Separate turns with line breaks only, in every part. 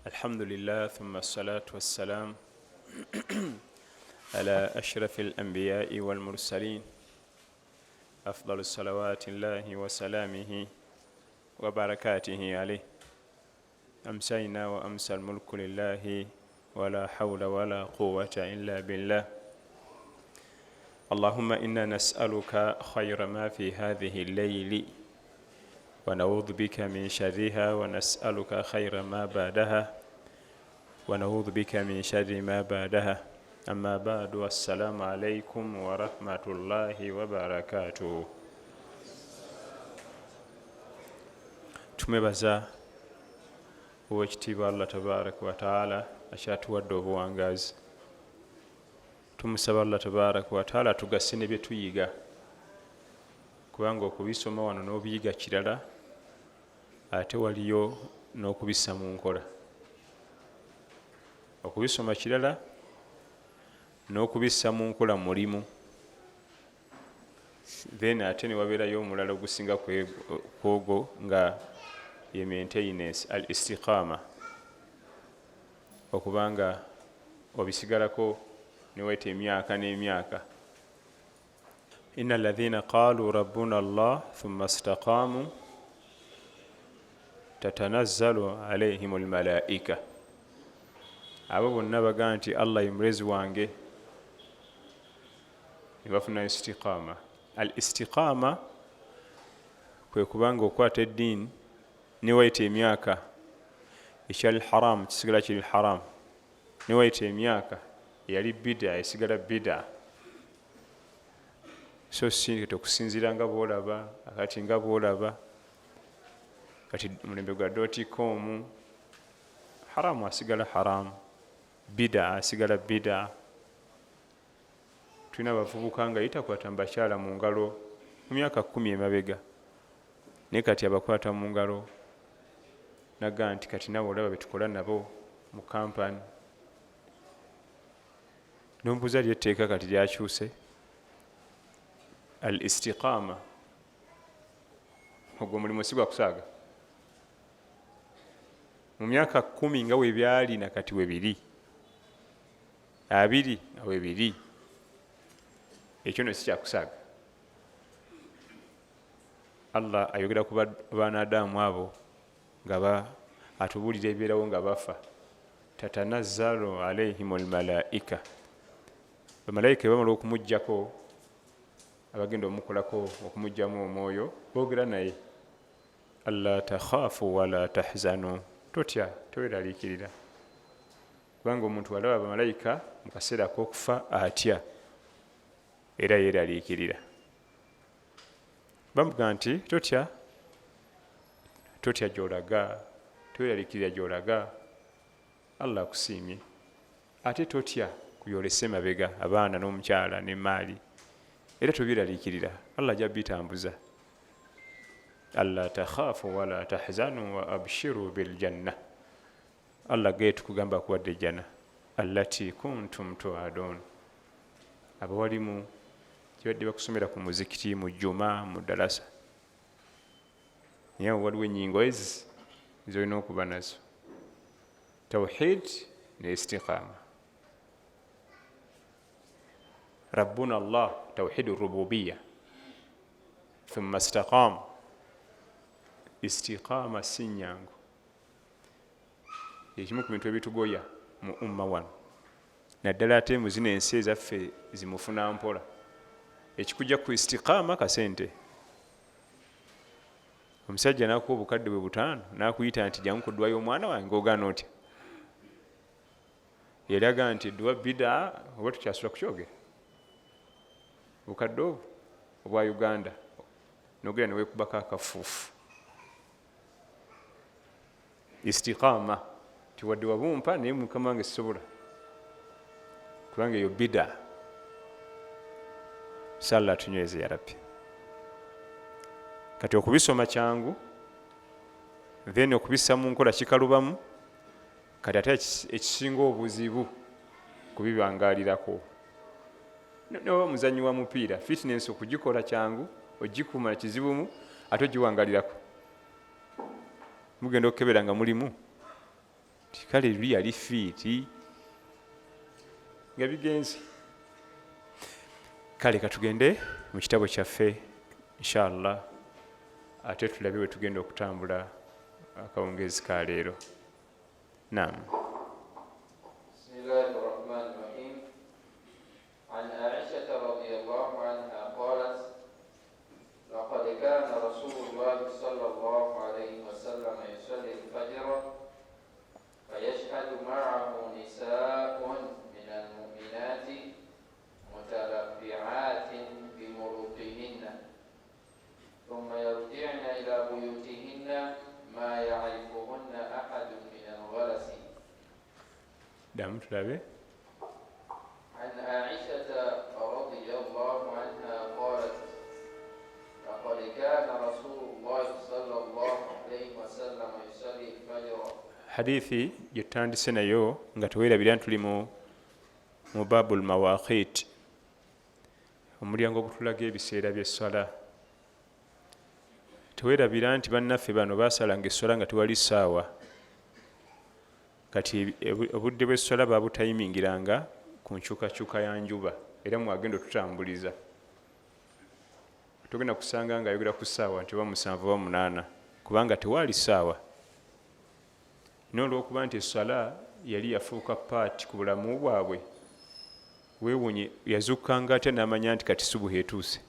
الحمد لله ثم الصلاة والسلام على أشرف الأنبياء والمرسلين أفضل الصلوات الله وسلامه وبركاته عليه. أمسينا وأمسى الملك لله ولا حول ولا قوة إلا بالله. اللهم إنا نسألك خير ما في هذه الليل ونعوذ بك من شرها ونسألك خير ما بعدها ونعوذ بك من شر ما بعدها. أما بعد، السلام عليكم ورحمة الله وبركاته. tumebaza Oweekitiibwa Allah tabaraka wa taala akyatuwadde obuwangazi. Tumusaba Allah tabaraka wa taala tugase ne bye tuyiga, kubanga okubisoma wano n'obiyiga kirala, ate waliyo n'okubissa mu nkola. Okubisoma kirala, n'okubissa mu nkola mulimu. Then ate ne wabeerayo omulala ogusinga kwogwo nga ye maintenance, al istiqama, okubanga obisigalako niweta emyaka n'emyaka. inna alladhina qalu rabbuna Allah thumma istaqamu tatanazzalu alayhim almalaika. Abo bonna bagaa nti Allah ye mulezi wange, ne bafuna istiqama. Al istiqama kwe kubanga okwata eddiini niwayita emyaka ekyali haram kisigala kiri haram, niwayita emyaka eyali bida esigala bida. So si okusinziira nga bwolaba akati nga bwolaba kati mulembe gwa .com, haramu asigala haramu, bida asigala bida. Tulina abavubuka nga yitakwata mubakyala mu ngalo mu myaka 10 emabega, naye kati abakwata mu ngalo naga nti kati nabo olaba betukola nabo mu kampani. Nombuuza lyetteeka kati lyakyuse. Al istiqama ogwo mulimu si gwa kusaaga. Mu myaka 10 nga webyali nakati webiri, 2 nga webiri, ekyo no si kyakusaaga. Allah ayogera ku baanadamu abo nga atubuulira ebibeerawo nga bafa. Tatanazzalu alayhim almalaika. Bamalayika bamala okumuggyako, abagenda omukolako okumugjamu omwoyo, boogera naye, alla takhaafu wala tahzanu, totya teweraliikirira. Kubanga omuntu alaba bamalayika mu kaseera k'okufa atya era yeeraliikirira. Bamuga nti totya gy'olaga, teweraliikirira gy'olaga, Allah akusiimye. Ate totya kuyolesa emabega abaana n'omukyala n'emaali, era tobiraliikirira, Allah ajja bitambuza. alla takhaafu wala tahzanu wa abshiru biljanna. Allah geetu kugamba kuwadde jana allati kuntum tuadun. Abawalimu kibadde bakusomera ku muzikiti, mu juma, mu dalasa, naye waliwo ennyingo ezi zolina okuba nazo: tawhid ne istiqama. rabbuna Allah, tawhidu rububiya, thumma istaqamu. Istiqama si nnyangu, ekimu ku bintu ebitugoya mu umma wano, naddala ate mu zino ensi ezaffe zimufuna mpola. Ekikujja ku istiqama kasente. Omusajja n'akuwa obukadde bwe 5 n'akuyita nti jangu kuddwayo omwana wange, ogaana otya? Yeraga nti dduwa bida oba tukyasula kukyogera. Obukadde obwo obwa Uganda nogera ne weekubako akafuufu. Istiqama tiwadde wabumpa naye mukama wange sisobola, kubanga eyo bida. Salla tunyweze ya Rabbi. Kati okubisoma kyangu, then okubissa mu nkola kikalubamu. Kati ate ekisinga obuzibu kubibangaalirako. Noba muzanyi wa mupiira, fitness okugikola kyangu, ogikuuma kizibumu, ate ogiwangaalirako. Mugenda okukebera nga mulimu kale luli yali fiiti nga bigenzi. Kale katugende mu kitabo kyaffe inshallah ate tulabe bwe tugenda okutambula akawungezi ka leero. Naam. دام تلابي
عن عائشة رضي الله عنها قالت لقد كان رسول الله صلى الله عليه وسلم يصلي الفجر.
حديثي يتاندise nayo nga tuwerabira ntuli mu babul mawaqit, omulyango ogutulaga ebiseera by'essala. Tuwerabira nti bannaffe bano baasalanga essala nga tewali ssaawa, kati obudde bw'essala baabutayimingiranga ku nkyukakyuka ya njuba, era mwagenda otutambuliza tugenda kusanga nga ayogera ku ssaawa nti oba 7 oba 8 kubanga tewaali ssaawa. N'olwokuba nti essala yali yafuuka paati ku bulamu bwabwe, weewunye yazukkanga ate n'amanya nti kati subuhi etuuse,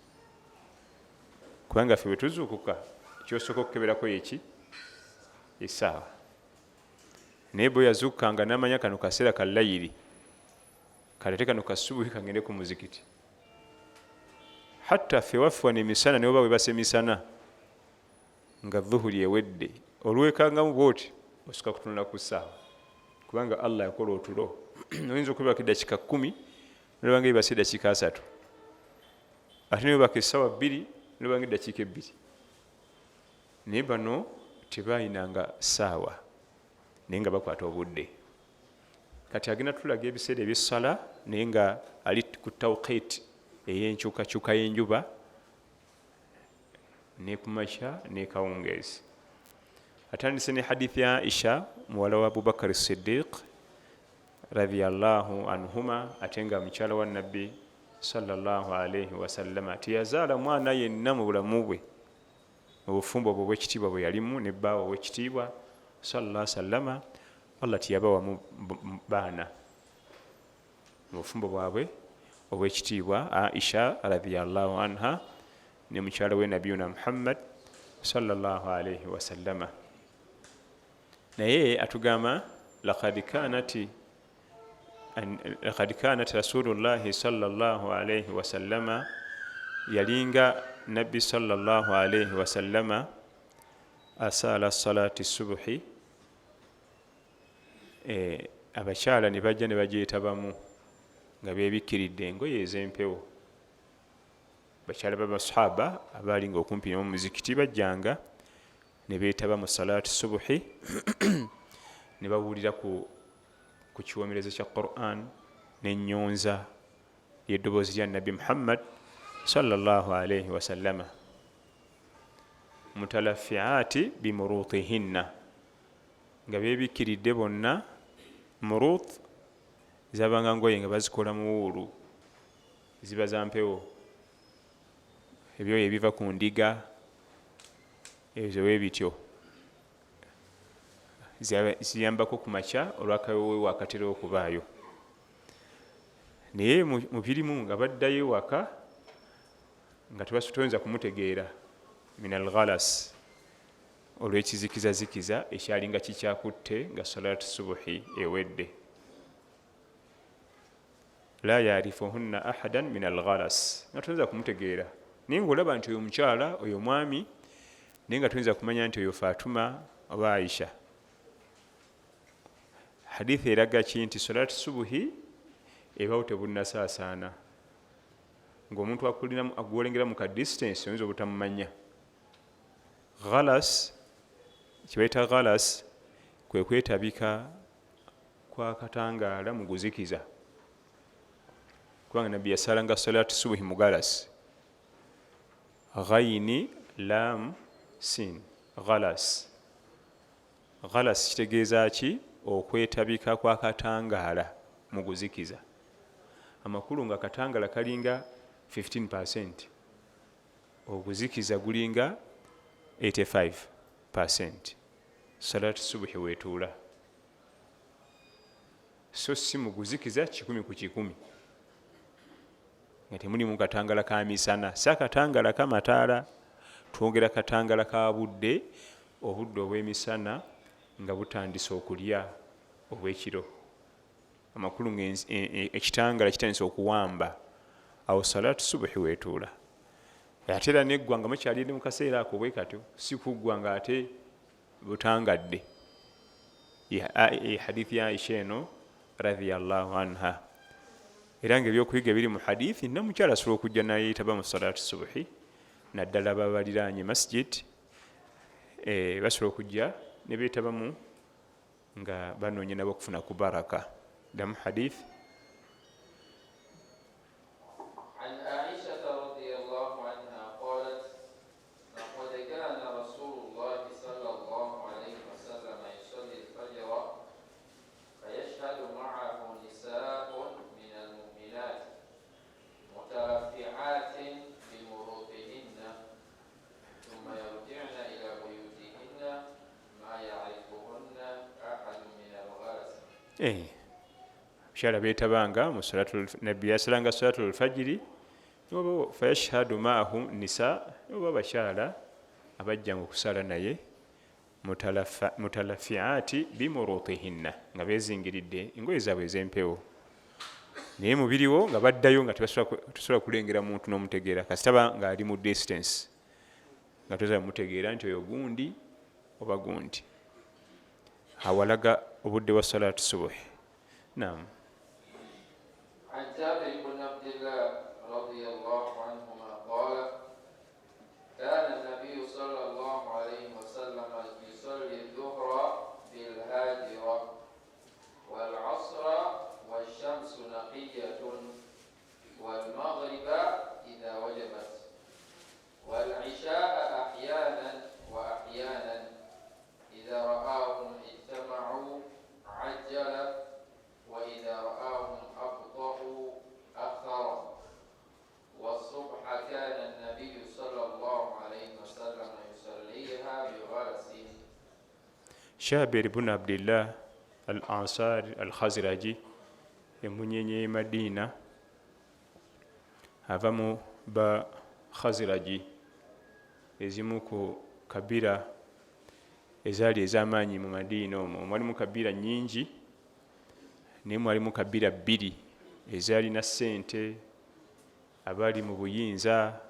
kubanga ffe bwe tuzuukuka kyosooka okukeberako yeki essaawa. Naye bwe yazukkanga n'amanya kano kaseera ka layiri, kale ate kano kasubuhi kagende ku muzikiti. Hatta ffe waffe wano emisana ne bwe base misana nga dhuhuri ewedde, olwekangamu bwoti osooka kutunula ku ssaawa, kubanga Allah yakola otulo. Oyinza okwebaka eddakiika 10 nolabanga ebase eddakiika 3, ate nebaka essaawa 2 nolabanga eddakiika 2. Naye bano tebaayinanga ssaawa naye nga bakwata obudde. Kati agenda tulaga ebiseera eby'essala naye nga ali ku tawqit ey'enkyukakyuka y'enjuba ne kumakya ne kawungeezi. Atandise ne hadithi ya Aisha muwala wa Abubakar Siddiq radiyallahu anhuma, ate nga mukyala wa Nabbi sallallahu alayhi wasallama teyazaala mwana yenna mu bulamu bwe mu bufumbo bwe bw'ekitiibwa bwe yalimu ne bbaawe ow'ekitiibwa sallallahu sallama. Allah tiyabawamu baana mu bufumbo bwabwe obw'ekitiibwa Aisha radiyallahu anha ne mukyala we Nabiyuna Muhammad sallallahu alayhi wasallama. Naye atugamba laqad kanat rasulullahi sallallahu alayhi wasallama, yalinga Nabbi sallallahu alayhi wasallama asala salati subuhi, abakyala ne bajja ne bagyetabamu nga beebikkiridde engoye ez'empewo. Bakyala b'abasahaba abaali nga okumpi n'omuzikiti bajjanga ne beetaba mu salaati subuhi ne bawulira ku kiwomerezo kya Qur'an n'ennyonza y'eddoboozi lya Nabbi Muhammad sallallahu alayhi wasallama. Mutalaffiaati bimurutihinna, nga beebikkiridde bonna. Murut zabanga ngoye nga bazikola mu wuulu, ziba za mpewo, ebyoyo ebiva ku ndiga ezo bwe bityo, ziyambako ku makya olwakayowe wakatera okubaayo. Naye mu birimu nga baddayo waka nga tebasitoyinza kumutegeera minal ghalas, olw'ekizikizazikiza ekyali nga kikyakutte nga salaatu subuhi ewedde. La yarifuhunna ahadan min alghalas, nga tuyinza kumutegeera naye ng'olaba nti oyo mukyala oyo mwami, naye nga tuyinza kumanya nti oyo Fatuma oba Aisha. Hadithi eraga ki nti salaatu subuhi ebawo tebunnasaasaana, ng'omuntu agwolengera mu ka distance oyinza obutamumanya. Ghalas, kibaita ghalas kwe kwetabika kwa katangaala mu guzikiza, kubanga Nabbi yasalanga salaatu subuhi mu ghalas. Ghayini lam sin ghalas. Ghalas kitegeeza ki? okwetabika kwa katangaala mu kuzikiza. Amakulu nga katangaala kalinga 15%, okuzikiza gulinga 85%. Salatu subuhi wetuula, so si mu kuzikiza 100 ku 100 nga temulimu katangaala ka misana, si akatangaala kamataala, twongera katangaala ka budde, obudde obw'emisana nga butandise okulya obw'ekiro. Amakulu ekitangaala kitandise okuwamba, awo salatu subuhi wetuula. Ate era neggwa nga mukyali mu kaseera ako bwe katyo, si kuggwa nga ate butangadde. Hadithi ya Aisha eno radhiyallahu anha. Era ng'ebyokuyiga biri mu hadithi, namukyala asobola okujja n'ayetaba mu salatu subuhi, naddala babaliraanye masjid, basobola okujja ne beetabamu nga banoonya nabo okufuna ku baraka. Damu hadith.
عن عائشة رضي الله عنها قالت: لقد كان رسول الله صلى الله عليه وسلم يصلي الفجر فيشهد معه نساء من المؤمنات مترفعات بمروطهن ثم يرجعن إلى بيوتهن ما يعرفهن أحد من الغلس.
Abakyala beetabanga mu nabbi yasalanga salatul fajiri, fayashhadu maahu nisa, oba abakyala abajjanga okusala naye mutalafiati bimurutihinna, nga bezingiridde engoye zaabwe ez'empewo, naye mubiriwo nga baddayo nga tebasobola kulengera muntu n'omutegeera, kasitaba nga ali mu distance nga tosobola mutegeera nti oyo gundi oba gundi. Awalaga obudde wa salatu subuhi. Naam.
عن جابر بن عبد الله رضي الله عنهما قال: كان النبي صلى الله عليه وسلم يصلي الظهر بالهاجرة والعصر والشمس نقية والمغرب إذا وجبت والعشاء أحيانا وأحيانا إذا رآهم اجتمعوا عجل وإذا رآهم أبطأوا أخر والصبح كان النبي صلى الله عليه وسلم يصليها بغلس.
Jabir ibn Abdillah al-Ansari al-Khazraji, emunyenye Madina, ava mu ba Khazraji, ezimu ku kabira ezaali ez'amaanyi mu Madina omwo. Mwalimu kabira nnyingi, naye mwalimu kabira bbiri ezaalina ssente, abaali mu buyinza,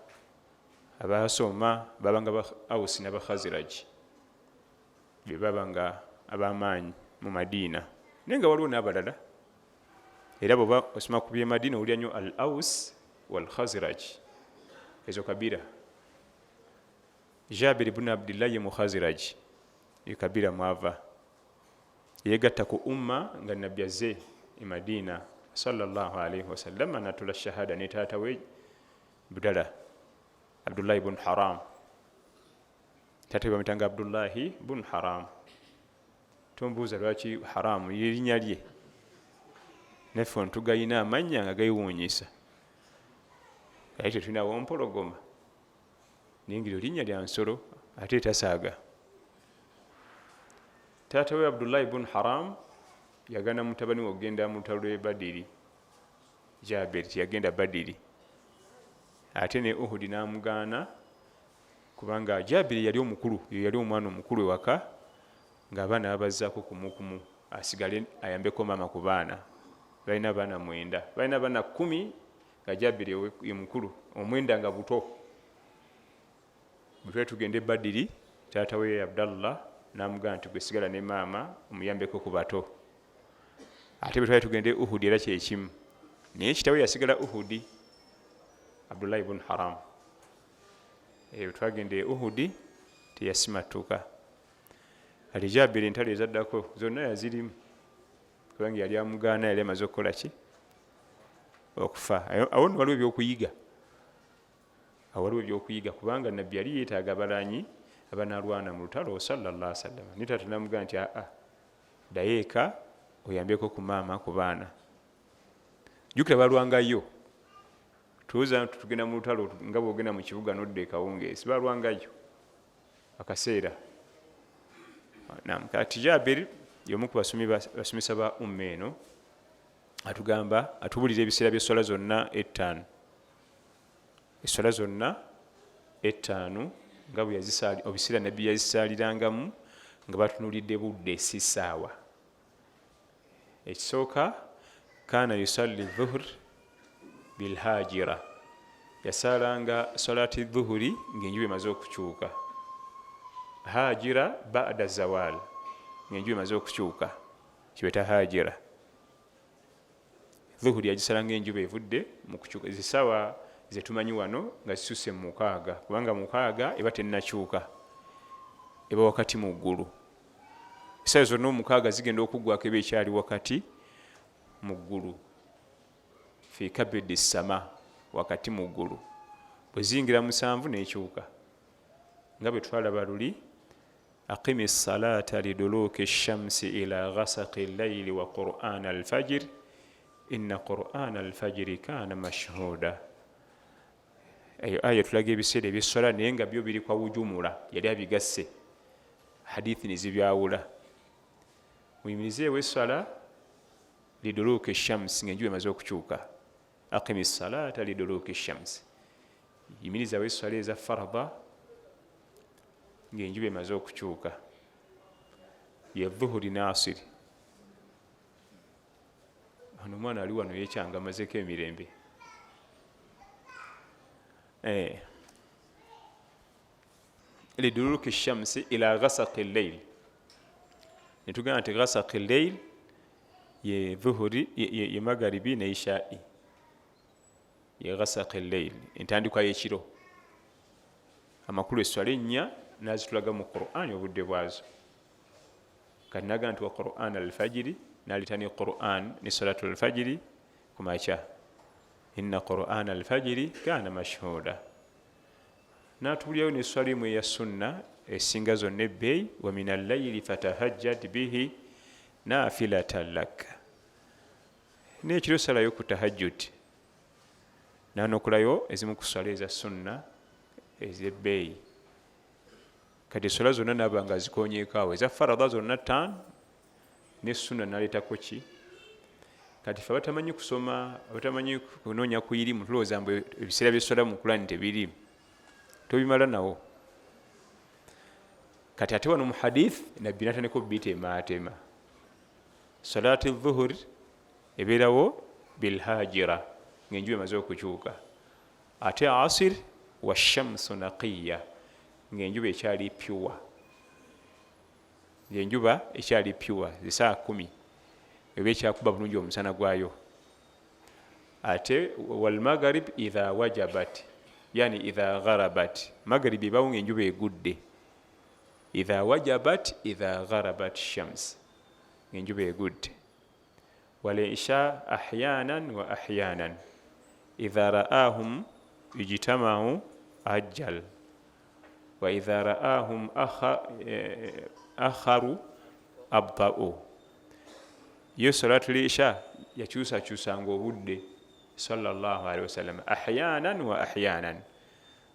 abasoma, babanga ba Awusi n'aba Khazraji, be babanga ab'amaanyi mu Madina. Naye nga waliwo n'abalala, era bw'oba osoma ku by'e Madina owulira nnyo al Awus wal Khazraj, ezo kabira. Jabir ibn Abdillah ye mu Khazraj, ye kabira mwava, yegatta ku umma nga nabbi azze e Madina sallallahu alaihi wasallam, natula shahada ne taata we budala Abdullah ibn Haram. Taata we bamutanga Abdullahi ibn Haram. Tombuuza lwaki Haramu yerinnya lye, naffe ntugayina amannya nga gayiwuunyisa, ate tetulinawo mpologoma, naye ngiryo linnya lya nsolo ate tasaaga. Taata we Abdullah ibn Haram yagana mutabani we okugenda mu lutalo lw'e Badiri. Jabir yagenda Badiri, ate ne Uhudi n'amugaana, kubanga Jabir yali omukulu, yali omwana omukulu ewaka, ng'abaana babazzaako kumukumu asigale ayambeko maama ku baana. Balina abaana 9, balina abaana 10 nga Jabir ye mukulu, 9 nga buto. Bwe tugende Badiri, taata we Abdallah n'amugaana nti gwe sigala ne maama omuyambeko ku bato. Ate bwe twali tugende Uhudi era kyekimu, naye kitawe yasigala Uhudi, Abdullah ibn Haram. Bwe twagende Uhudi teyasimatuka. Ali Jabir entalo ezaddako zonna yazirimu, kubanga yali amugaana, yali amaze okukola ki? Okufa. Awo nno waliwo ebyokuyiga, waliwo ebyokuyiga, kubanga nabbi yali yeetaaga abalanyi abanaalwana mu lutalo sallallahu alaihi wasallam. Ni taata n'amugaana nti ddayo eka oyambeko ku maama ku baana. Jjukira balwangayo, tuuza tugenda mu lutalo nga bwogenda mu kibuga nodda ekawungeezi, balwangayo akaseera. Kati Jabir y'omu ku basomesa ba umma eno atugamba, atubulira ebiseera by'esswala zonna ettaano, esswala zonna ettaano nga bwe obiseera nabbi yazisaalirangamu nga batunulidde budde si ssaawa. Ekisooka, kaana yusalli dhuhr bilhajira, yasaalanga salaati dhuhuri ng'enjuba emaze okukyuka. Hajira ba'da zawal, ng'enjuba emaze okukyuka kibeeta hajira. Dhuhuri yagisalanga enjuba evudde mu kukyuka. Zisaawa zetumanyi wano nga zisusse mu 6, kubanga mu 6 eba tennakyuka, eba wakati mu ggulu. Essaawa zonna mu 6 zigenda okuggwako eba ekyali wakati mu ggulu, fi kabidi sama, wakati mu ggulu. Bwe ziyingira 7 n'ekyuka, nga bwe twalaba luli, aqimi salata liduluki shamsi ila ghasaqi llayli wa qur'ana alfajir inna qur'ana alfajiri kana mashhuda. Eyo aya tulaga ebiseera eby'esswala naye nga byo biri kwa wujumula, yali abigasse, hadithi nezibyawula. Muyimirizeewo esswala liduluki shamsi ng'enjuba emaze okukyuka. Aqimi salata liduluki shamsi, yimirizawo esswala eza farada ng'enjuba emaze okukyuka, ye dhuhuri nasiri. Ono omwana ali wano yekyanga amazeko emirembe. Liduluki shamsi ila ghasaqi llayl, netugamba nti ghasaqi llayl ye dhuhuri ye magaribi ne ishai, ye ghasaqi llayl, entandikwa y'ekiro. Amakulu esswala ennya nazitulaga mu Qur'an obudde bwazo. Kati naga nti wa Qur'an alfajiri, nalitani Qur'an ne salatu alfajiri ku makya. Inna Qur'an alfajiri kana mashhuda. Natubulyayo n'esswala emu eya sunna esinga zonna ebbeeyi, wa min allayli fatahajjad bihi nafilatan lak. N'ekiro salayo ku tahajjud. Nanokulayo ezimu ku sswala eza sunna ez'ebbeeyi. Kati esswala zonna naba nga zikonyeeko awo, eza farada zonna 5 ne sunna naleetako ki. Kati fe abatamanyi kusoma, abatamanyi kunoonya ku irimu, tulowooza mbu ebiseera by'esswala mu Qur'ani tebirimu, tobimala nawo. Kati ate wano mu hadith nabbi natandika obiteemaatema. Salaati dhuhur ebeerawo bilhajira ng'enjuba emaze okukyuka, ate asir wa shamsu naqiya ng'enjuba ekyali pyuwa, ng'enjuba ekyali pyuwa, zisaa 10 eba ekyakuba bulungi omusana gwayo. Ate wal magharib idha wajabat, yani idha gharabat, magharib ebawo ng'enjuba egudde. Idha wajabat idha gharabat shams, ng'enjuba egudde. Wal isha ahyanan wa ahyanan idha ra'ahum ijtama'u ajjal wa idha ra'ahum akharu abta'u. Yo salatu lisha yakyusakyusanga obudde sallallahu alaihi wasallam, ahyanan wa ahyanan,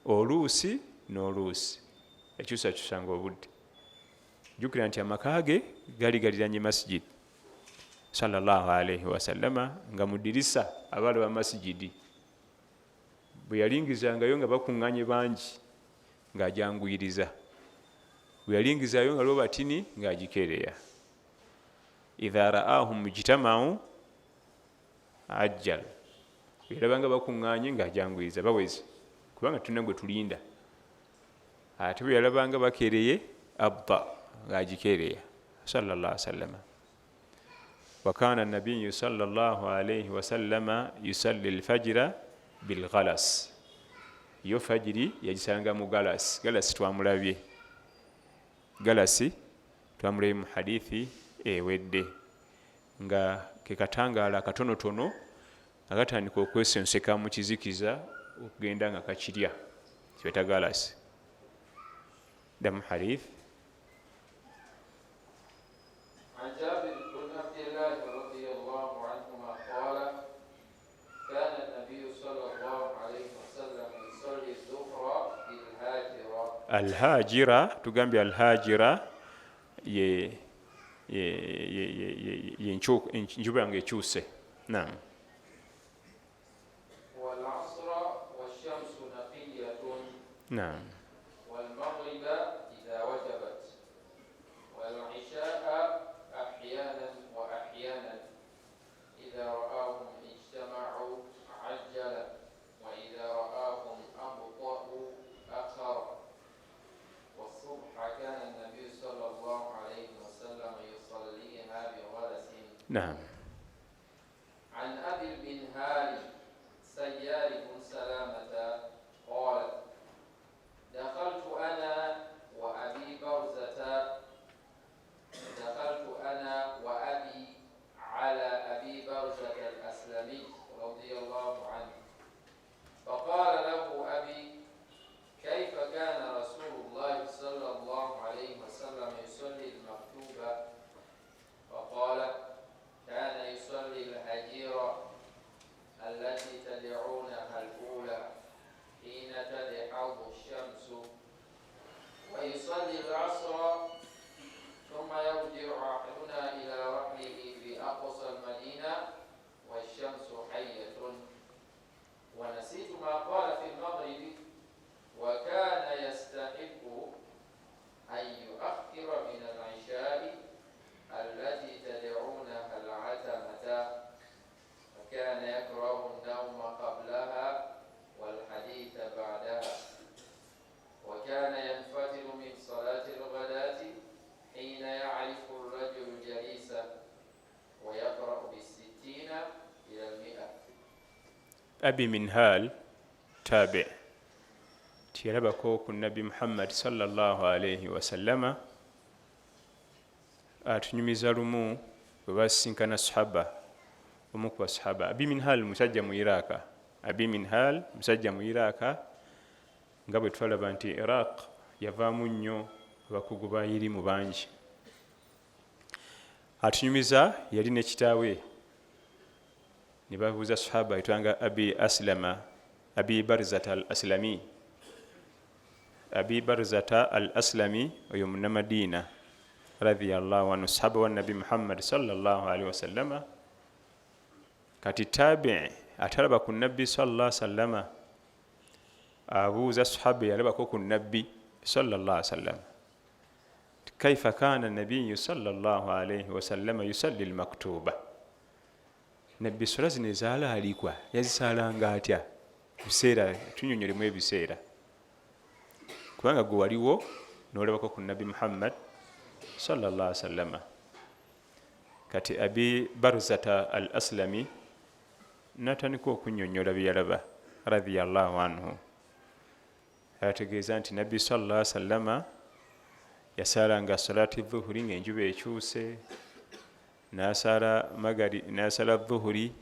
oluusi n'oluusi yakyusakyusanga obudde. Jjukira nti amaka ge gali galiranye masjid sallallahu alaihi wasallama, nga mu ddirisa abalaba masjidi bwe yalingizangayo nga bakuŋŋanye bangi ng'ajanguyiriza, bwe yalingizayo nga lwo batini ng'agikereya. Idha ra'ahum ijtama'u ajjal, bwe yalabanga bakuŋŋanye ng'ajanguyiriza baweze, kubanga tulina gwe tulinda. Ate bwe yalabanga bakereye abba ng'agikereya sallallahu alaihi wasallama. Wa kana nabiyyu sallallahu alaihi wasallama yusalli alfajira bilghalas, yo fajiri yagisanga mu galasi. Galasi twamulabye, galasi twamulabye mu hadithi ewedde, nga ke katangaala katonotono agatandika okwesenseka mu kizikiza okugenda nga kakirya, kibeta galasi. Damu hadith
عن جابر
alhajira tugambye alhajira enjuba yange ekyuse. Naam.
والعصر والشمس نقية
Naam.
والمغرب إذا وجبت والعشاء أحيانا وأحيانا إذا رآهم اجتمعوا عجل وإذا رآهم أبطأوا أخر والصبح كان النبي صلى الله عليه وسلم يصليها بغلس.
نعم.
عن أبي المنهال سيار بن سلامة قال دخلت أنا وأبي على أبي برزة الأسلمي رضي الله عنه فقال له أبي كيف كان رسول الله صلى الله عليه وسلم يصلي المكتوبة؟ فقال كان يصلي الهجيرة التي تدعونها الأولى حين تدحض الشمس ويصلي العصر ثم يرجع أحدنا إلى رحله في أقصى المدينة والشمس حية. ونسيت ما قال في المغرب وكان يستحب أن يؤخر من العشاء التي تدعونها العتمة فكان يكره النوم قبلها والحديث بعدها وكان ينفتل من صلاة الغداة حين يعرف الرجل جليسه ويقرأ بالستين إلى 100.
أبي منهال تابع تيربكو النبي محمد صلى الله عليه وسلم atunyumiza lumu bwe basinkana sahaba omu ku basahaba. Abi minhal musajja mu Iraka, Abi minhal musajja mu Iraka nga bwe twalaba nti Iraq yavaamu nnyo abakugu ba irimu bangi. Atunyumiza yali ne kitaawe ne babuuza sahaba etwanga Abi Barzata al-Aslami. Abi Barzata al-Aslami oyo munnamadina radiyallahu anhu sahaba wa nabi Muhammad sallallahu alaihi wasallama. Kati tabi atalaba ku nabbi sallallahu alaihi wasallama abuuza sahaba yalabako ku nabbi sallallahu alaihi wasallam kaifa kana nabiyyu sallallahu alaihi wasallama yusalli al-maktuba. Nabbi sura zino ezaala alikwa yazisalanga atya? Biseera tunyonyolemu ebiseera kubanga gwe waliwo n'olabako ku nabbi Muhammad sallallahu alaihi wasallam. Kati Abi Barzata al-Aslami natandika okunyonyola byalaba radiyallahu anhu. Ategeeza nti nabbi sallallahu alaihi wasallam yasalanga salati dhuhuri ng'enjuba ekyuse, n'asala dhuhuri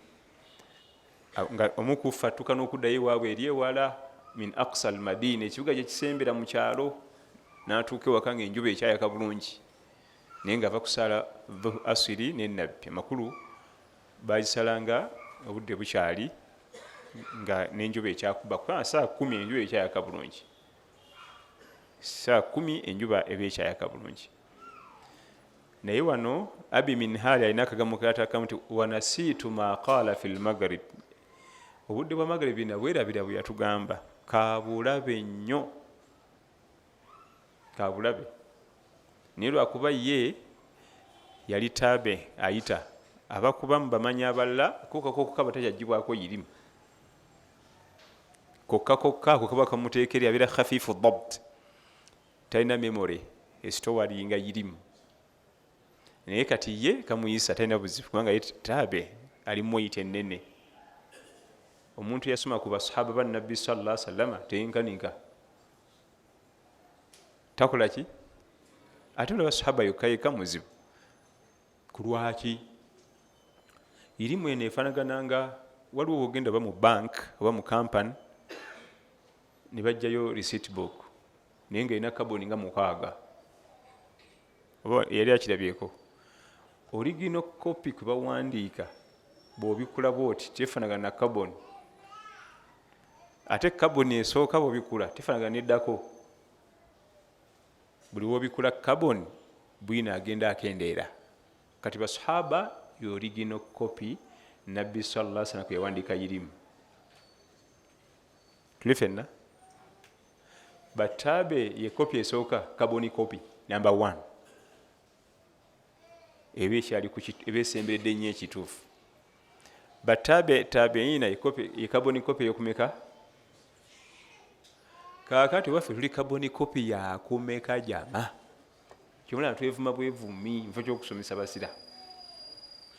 nga omukufatuka n'okuddayo ewaabwe eri ewala min aqsa al-Madina, ekibuga gye kisembera mu kyalo, n'atuuka ewaka ng'enjuba ekyayaka bulungi. Naye nga ava kusala asiri n'ennabbi amakulu bagisalanga obudde bukyali nga n'enjuba ekyakuba kubanga saa 10 enjuba ekyayaka bulungi, saa 10 enjuba eba ekyayaka bulungi. Naye wano Abi Minhali alina akagambo katakamu nti wanasiitu ma qaala fi l-Maghrib. Obudde bwa Maghrib nabwerabira bwe yatugamba kabulabe nnyo, kabulabe. Naye lwakuba ye yali tabe ayita abakubamu bamanyi abalala kokka batajagibwako yirimu kokka ako kaba kamuteekeri abeera khafifu dabt, talina memory esitowalinga yirimu. Naye kati ye kamuyisa talina buzibu kubanga ye tabe ali moyita ennene. Omuntu yasoma ku basahaba ba nabbi sallallahu alaihi wasallam teyinkaninka takola ki ate olaba sahaba yokka yekka muzibu. Ku lwaki? Irimu eno efanagananga waliwo ogenda oba mu bank oba mu kampani ne bajjayo receipt book naye ng'erina kaboni nga 6 oba yali akirabyeko. Original copy kwe bawandiika bw'obikula bwoti tefanagana na kaboni, ate kaboni esooka bw'obikula tefanagana neddako. buli wobikula carbon bwina agenda akendeera. Kati basahaba yo original copy nabbi sallallahu alaihi wasallam kuyawandika yirimu tuli fenna. Batabe ye copy esooka carbon copy number 1 ebe kyali ku ebesembedde nnyo ekituufu. Batabe tabeina ye carbon copy yokumeka. Kakati waffe tuli carbon copy ya kumeka jama kyomula twevuma bwevumi nfo ky'okusomesa basira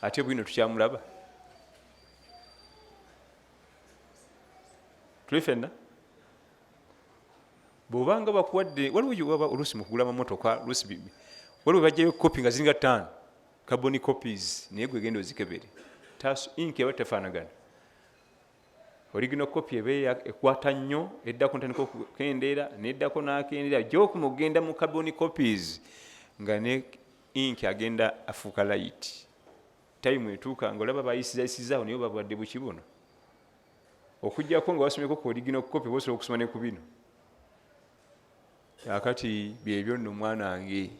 ate bwino tukyamulaba tuli fenna. Bwobanga bakuwadde waliwo waba oluusi mu kugula amamotoka oluusi waliwo bajjayo kopi nga ziringa 5 carbon copies naye gwe genda ozikebere taso ink eba tefaanagana. Original copy ebe ekwata nnyo eddako ntandika okukendeera neddako n'akendeera gy'okumugenda mu carbon copies nga ne ink agenda afuuka light. Time etuuka ng'olaba bayisizayisizaawo naye babwadde buki buno okuggyako nga wasomyeko ku original copy bosobola okusoma ne ku bino. Akati byebyo nno mwana wange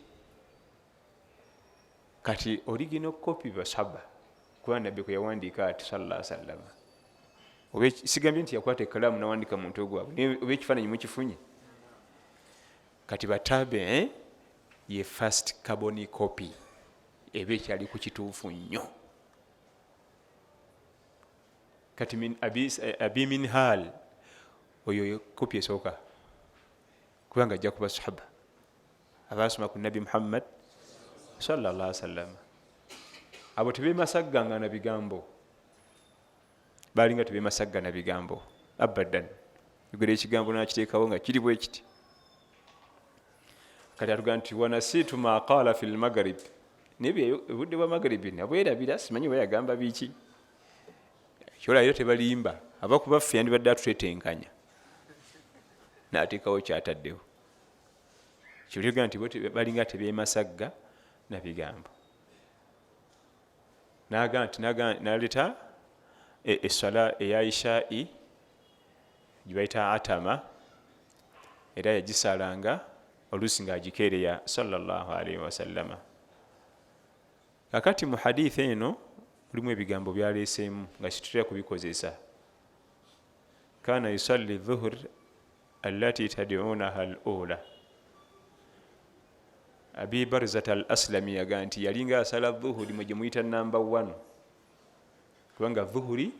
kati original copy basaba kuba nabbi kwe yawandiika ati sallallahu alaihi wasallam obe sigambye nti yakwata ekalamu nawandika muntu ogwabwe obe ekifaananyi mukifunye. Kati batabe ye first carbon copy ebe ekyali ku kituufu nnyo. Kati abi minhal oyo copy esooka kubanga ajja kuba sahaba abasoma ku nabi Muhammad sallallahu alaihi wasallam. Abo tebemasaganga na bigambo balinga tebemasagga na bigambo abadan yogera ekigambo nakiteekawo nga kiri bwe kiti. Kati atuga nti wanasitu ma qala fil maghrib nebyo obudde bwa magharibi nabwerabira simanyi we yagamba biki kyolayiro tebalimba abakuba ffe yandibadde atutetenkanya n'ateekawo kyataddewo kyolyoga nti balinga tebemasagga na bigambo. Naleta essala eya ishai gyebayita atama era yagisalanga oluusi ng'agikeereya sallallahu alaihi wasallama. Kakati mu hadith eno mulimu ebigambo byaleeseemu nga kitutera kubikozesa. Kana yusalli dhuhr allati tad'unaha al-ula. Abi Barzata al-Aslami yaga nti yalinga asala dhuhuri mwe muyita number 1 kubanga dhuhuri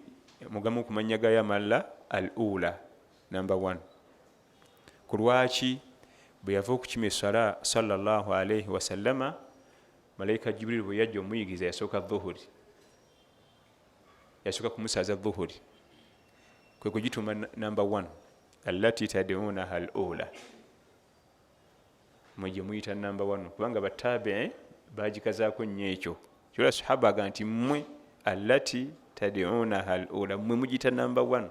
mugamu kumanya ga yamalla al-ula number 1. Kulwaki bwe yava okukima essala sallallahu alaihi wasallama malaika Jibril bwe yajja omuyigiza yasooka dhuhuri yasooka kumusaza dhuhuri kwe kugituma number 1 allati tad'unaha al-ula mwe muyita number 1 kubanga batabe bagikazaako nnyo ekyo kyola sahaba aga nti mmwe allati tad'unaha al-ula mmwe mugita number 1.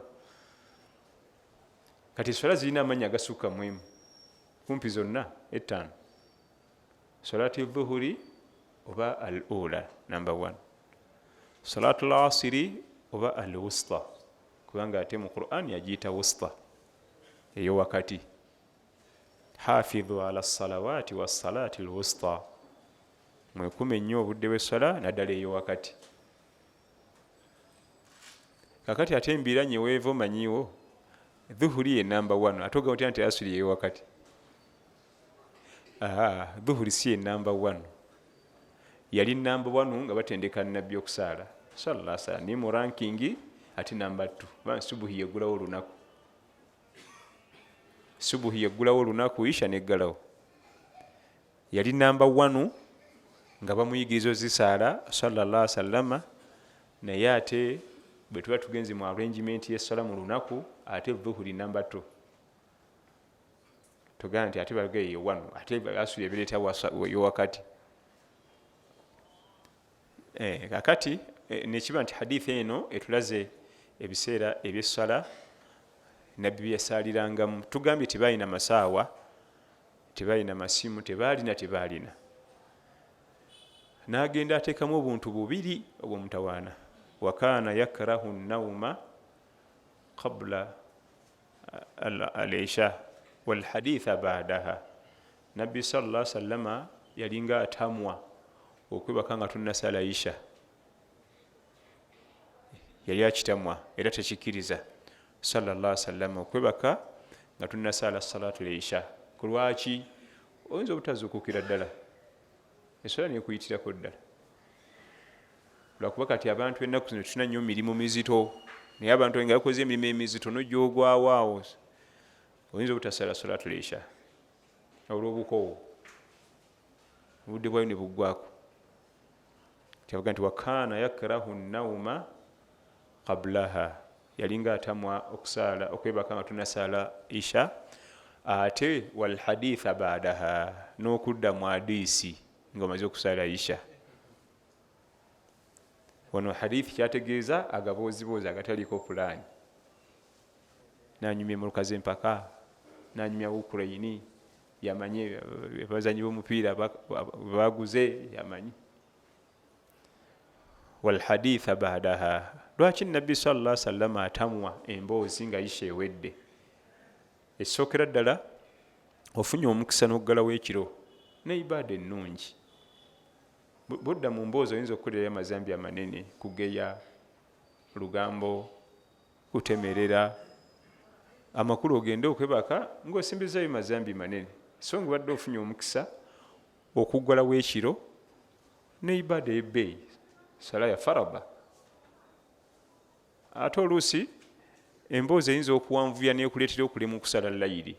Kati swala zirina amannya agasukka mwemu kumpi zonna ettaano salati dhuhuri oba al-ula number 1 salatu al-asiri oba al-wusta kubanga ate mu Qur'an yagiyita wusta eyo wakati hafidhu ala salawati was salati al-wusta mwekume nnyo obudde bw'essala naddala eyo wakati. Kakati ate embira nyeweeva omanyiwo dhuhuri ye number 1 ate ogamba otya nti asiri eyo wakati. Dhuhuri si ye number 1 yali number 1 nga batendeka nabbi okusaala sallallahu alaihi wasallam ni mu ranking ate number 2 ba subuhi yegulawo olunaku subuhi yegulawo olunaku isha neggalawo yali number 1 nga bamuyigiriza ozisaala sallallahu alaihi wasallam naye ate bwe tuba tugenze mu arrangement y'essala mu lunaku ate dhuhuri number 2 tugamba nti ate balagaye ye 1 ate basuli ebireeta yo wakati. Kakati nekiba nti hadith eno etulaze ebiseera ebyessala nabbi byeyasaalirangamu. Tugambye tebalina masaawa tebalina masimu tebaalina n'agenda ateekamu obuntu bubiri obw'omutawaana. Wakana yakrahu an-nawma qabla al-isha wal haditha ba'daha. nabbi sallallahu alaihi wasallama yalinga atamwa okwebaka nga tunnasala isha, yali akitamwa era tekikiriza sallallahu alaihi wasallama okwebaka nga tunnasala salatu leisha. Kulwaki? oyinza obutazuukukira ddala eswala nekuyitirako ddala, lwakuba kati abantu ennaku zino tulina nnyo mirimu mizito, naye abantu nga bakoze emirimu emizito nojja ogwawaawo, oyinza obutasala salatu leisha olw'obukowo, obudde bwayo ne buggwako. Kyavuga nti wakaana yakrahu nauma qablaha, yalinga atamwa okusala okwebaka nga tunasala isha, ate walhaditha baadaha, n'okudda mu hadisi nga omaze okusala isha. Wano hadithi kyategeeza agaboozibozi agataliko pulaani, nanyumya mulukaze empaka, nanyumya Ukraine, yamanye abazanyi b'omupiira baguze, yamanyi walhaditha baadaha. Lwaki nabbi sallallahu alaihi wasallam atamwa emboozi nga isha ewedde? Esookera ddala ofunye omukisa n'oggalawo ekiro ne ibaada ennungi. Budda mu mboozi oyinza okukolerayo amazambi amanene, kugeya lugambo, kutemerera, amakulu ogende okwebaka ng'osimbizayo mazambi manene, so nga badde ofunye omukisa okuggalawo ekiro ne ibaada ebbeeyi, sala ya faraba. Ate oluusi emboozi eyinza okuwanvuya n'ekuleetera okulema okusala layiri,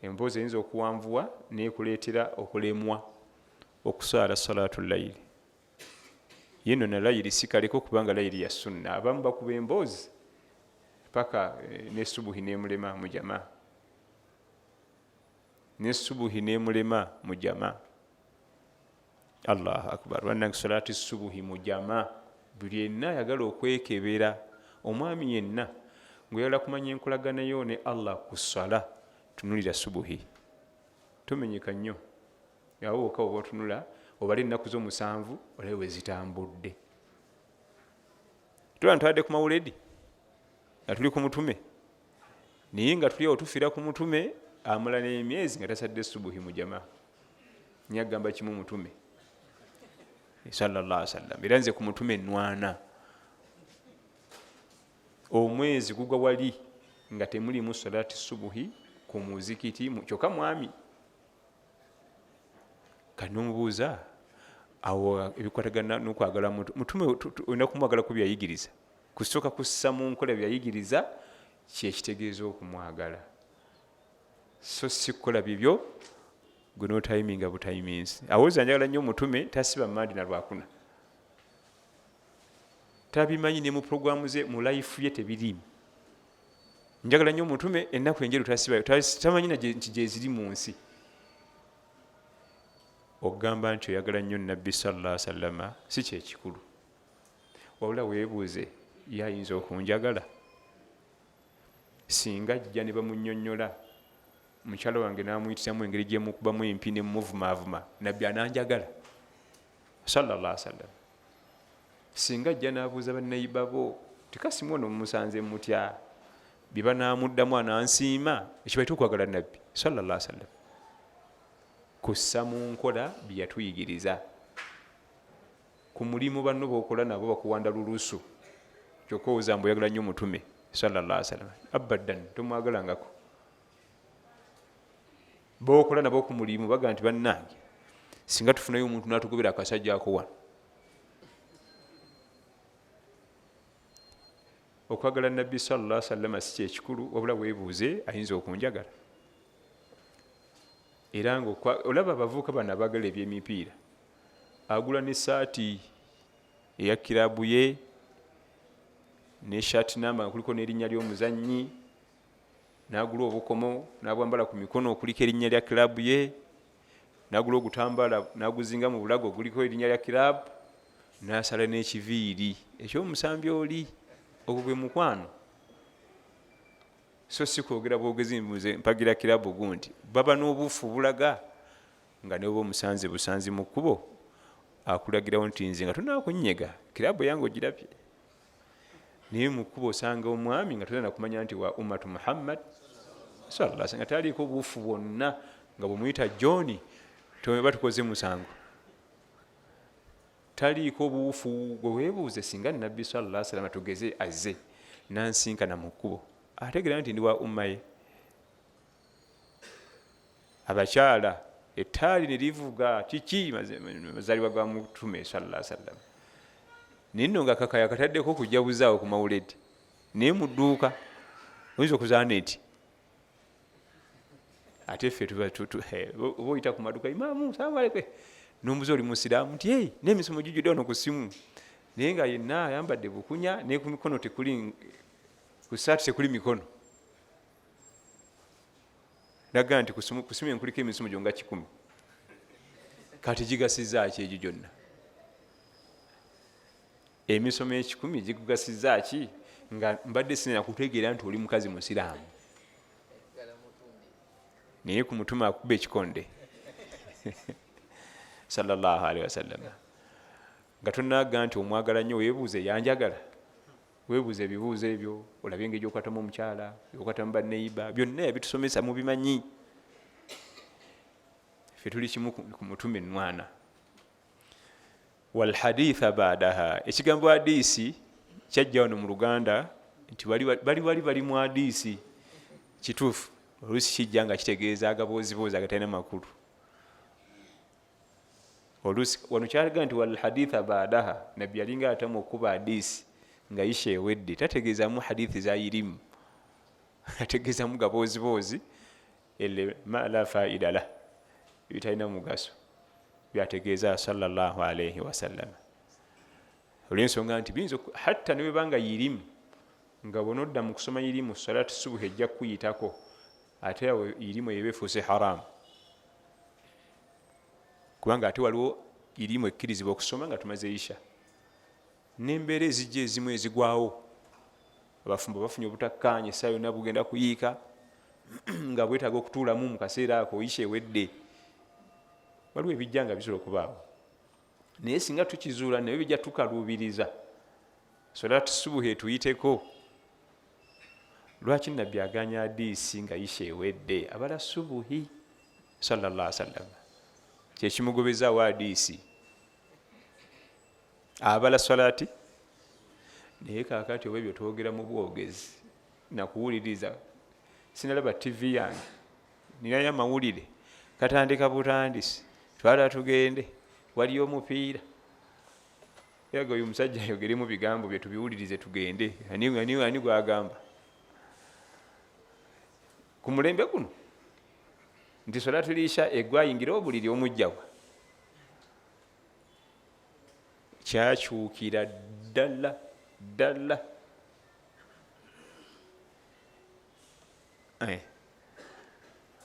emboozi eyinza okuwanvuwa n'ekuleetera okulemwa okusala salatu layiri. Yino na layiri sikaleko kubanga layiri ya sunna, abamu bakuba emboozi paka nesubuhi nemulema mu jamaa, nesubuhi nemulema mu jamaa. Allahu akbar. Wannange salati subuhi mu jamaa, buli yenna ayagala okwekebera, omwami yenna ng'oyagala kumanya enkolaganayo ne Allah ku ssala, tunulira subuhi, tumenyeka nnyo. Yawoka oba otunula obala ennaku z'omusanvu olabe we zitambudde. Tuba ntwadde ku mawuledi nga tuli ku mutume, naye nga tuli awo tufiira ku mutume amala n'emyezi nga tasadde subuhi mu jamaa. Naye agamba kimu mutume sallallahu alaihi wasallam, era nze ku mutume nnwana, omwezi gugwa wali nga temulimu salati subuhi ku muzikiti kyokka mwami. Kati nomubuuza awo ebikwatagana n'okwagala mutume olina kumwagala ku byayigiriza, kusooka kussa mu nkola byayigiriza kyekitegeeza okumwagala, so si kukola bibyo gwe n'otayiminga butayiminsi. Awooza njagala nnyo omutume tasiba mandi na lwakuna, tabimanyi ne mu programu ze mu life ye tebirimu. Njagala nnyo omutume ennaku enjeru tasibayo, tamanyi nti gyeziri mu nsi. Okugamba nti oyagala nnyo nabbi sallallahu alaihi wasallam si kyekikulu, wabula weebuuze ye ayinza okunjagala? Singa ajja ne bamunnyonnyola mukyala wange n'amuyitiramu engeri gyemukubamu empi ne mumuvumaavuma, nabbi ananjagala sallallahu alaihi wasallam? Singa ajja n'abuuza bannayiba bo tikasimu ono mumusanze mutya, bye banaamuddamu anansiima, ekyo bayita okwagala nabbi sallallahu alaihi wasallam. Kussa mu nkola bye yatuyigiriza, ku mulimu banno b'okola nabo bakuwanda lulusu, kyokka owooza mbu oyagala nnyo omutume sallallahu alaihi wasallam. Abaddan tomwagalangako. B'okola nabo ku mulimu baga nti bannange singa tufunayo omuntu n'atugobera akasajja ako wano. Okwagala nabbi sallallahu alaihi wasallam si kyekikulu, wabula weebuuze ayinza okunjagala. Era olaba abavubuka bano abagala ebyemipiira, agula n'essaati eya kirabu ye n'eshaati namba nga kuliko n'erinnya ly'omuzannyi, n'agula obukomo n'abwambala ku mikono okuliko erinnya lya kirabu ye, n'agula ogutambala n'aguzinga mu bulago oguliko erinnya lya kirabu, n'asala n'ekiviiri ekyomusambi oli. Ogwo gwe mukwano. So si kwogera bwogezi mbuze mpagira kirabu gundi baba n'obufu bulaga nga ne bwo musanze busanzi mu kkubo akulagirawo nti nze nga tunaakunyega kirabu yange ogirabye, naye mu kkubo osanga omwami nga tolina kumanya nti wa ummatu Muhammad sallallahu alaihi wasallam, nga taliiko obufu bwonna nga bwemuyita John toba tukoze musango taliiko buufu gwe weebuuze singa nabbi sallallahu alaihi wasallam tugeze azze nansinkana mu kkubo ategeera nti ndi wa umma ye. Abakyala ettaali ne livuga kiki mazaalibwa ga mutume sallallahu alaihi wasallam ninno nga kakaya kataddeko kujjabuzaawo ku mawuledi naye mu dduuka oyinza okuzaana eti ate ffe oba oyita ku maduuka imaamu salamualeykum nombuza oli musiraamu nti ei n'emisomo gijjudde ono ku ssimu naye nga yenna ayambadde bukunya ne ku mikono tekuli ku saati tekuli mikono naga nti ku ssimu enkuliko emisomo gyo nga 100 kati gigasizaaki egyo gyonna emisomo 10 gigugasizaaki nga mbadde sinena kutegeera nti oli mukazi musiraamu naye ku mutume akuba ekikonde sallallahu alaihi wasallam nga tonaga nti omwagala nnyo weebuuze yanjagala weebuuze ebibuuzo ebyo olabe engeri gyokwatamu omukyala gyokwatamu baneiba byonna yabitusomesa mubimanyi ffe tuli kimu ku mutume nnwana. Walhaditha baadaha ekigambo hadiisi kyajja wano mu Luganda nti bali mu hadiisi kituufu oluusi kijja nga kitegeeza agabooziboozi agatalina makulu oluusi wano kyalaga nti walhaditha baadaha nabbi yalinga atamu okuba hadiisi nga isha ewedde tategeezamu hadithi zayirimu ategeezamu gabooziboozi ele ma la faida la bitalina mugaso byategeeza sallallahu alaihi wasallam. Olw'ensonga nti biyinza hatta ne bwebanga yirimu nga bonodda mu kusoma yirimu salatu subuhi ejja kuyitako ate awo yirimu yebeefuuse haramu kubanga ate waliwo yirimu ekkirizibwa okusoma nga tumaze isha n'embeera ezijja ezimu ezigwawo abafumbo bafunye obutakkaanya essaawa yonna bugenda kuyiika nga bwetaaga okutuulamu mu kaseera ako isha ewedde waliwo ebijja nga bisobola okubaawo naye singa tukizuula naye bijja tukaluubiriza salatu subuhi etuyiteko lwaki nabbi aganya hadiisi nga isha ewedde abala subuhi sallallahu alaihi wasallam kyekimugobezaawo hadiisi abala salati naye kaakati oba ebyo twogera mu bwogezi nakuwuliriza sinalaba tv yange ninayo amawulire katandika butandisi twala tugende waliyo omupiira yaga oyo musajja ayogeremu bigambo bye tubiwulirize tugende ani gwagamba ku mulembe guno nti salatu lisha egwayingira obuliri omujjabwa kyakyukira ddala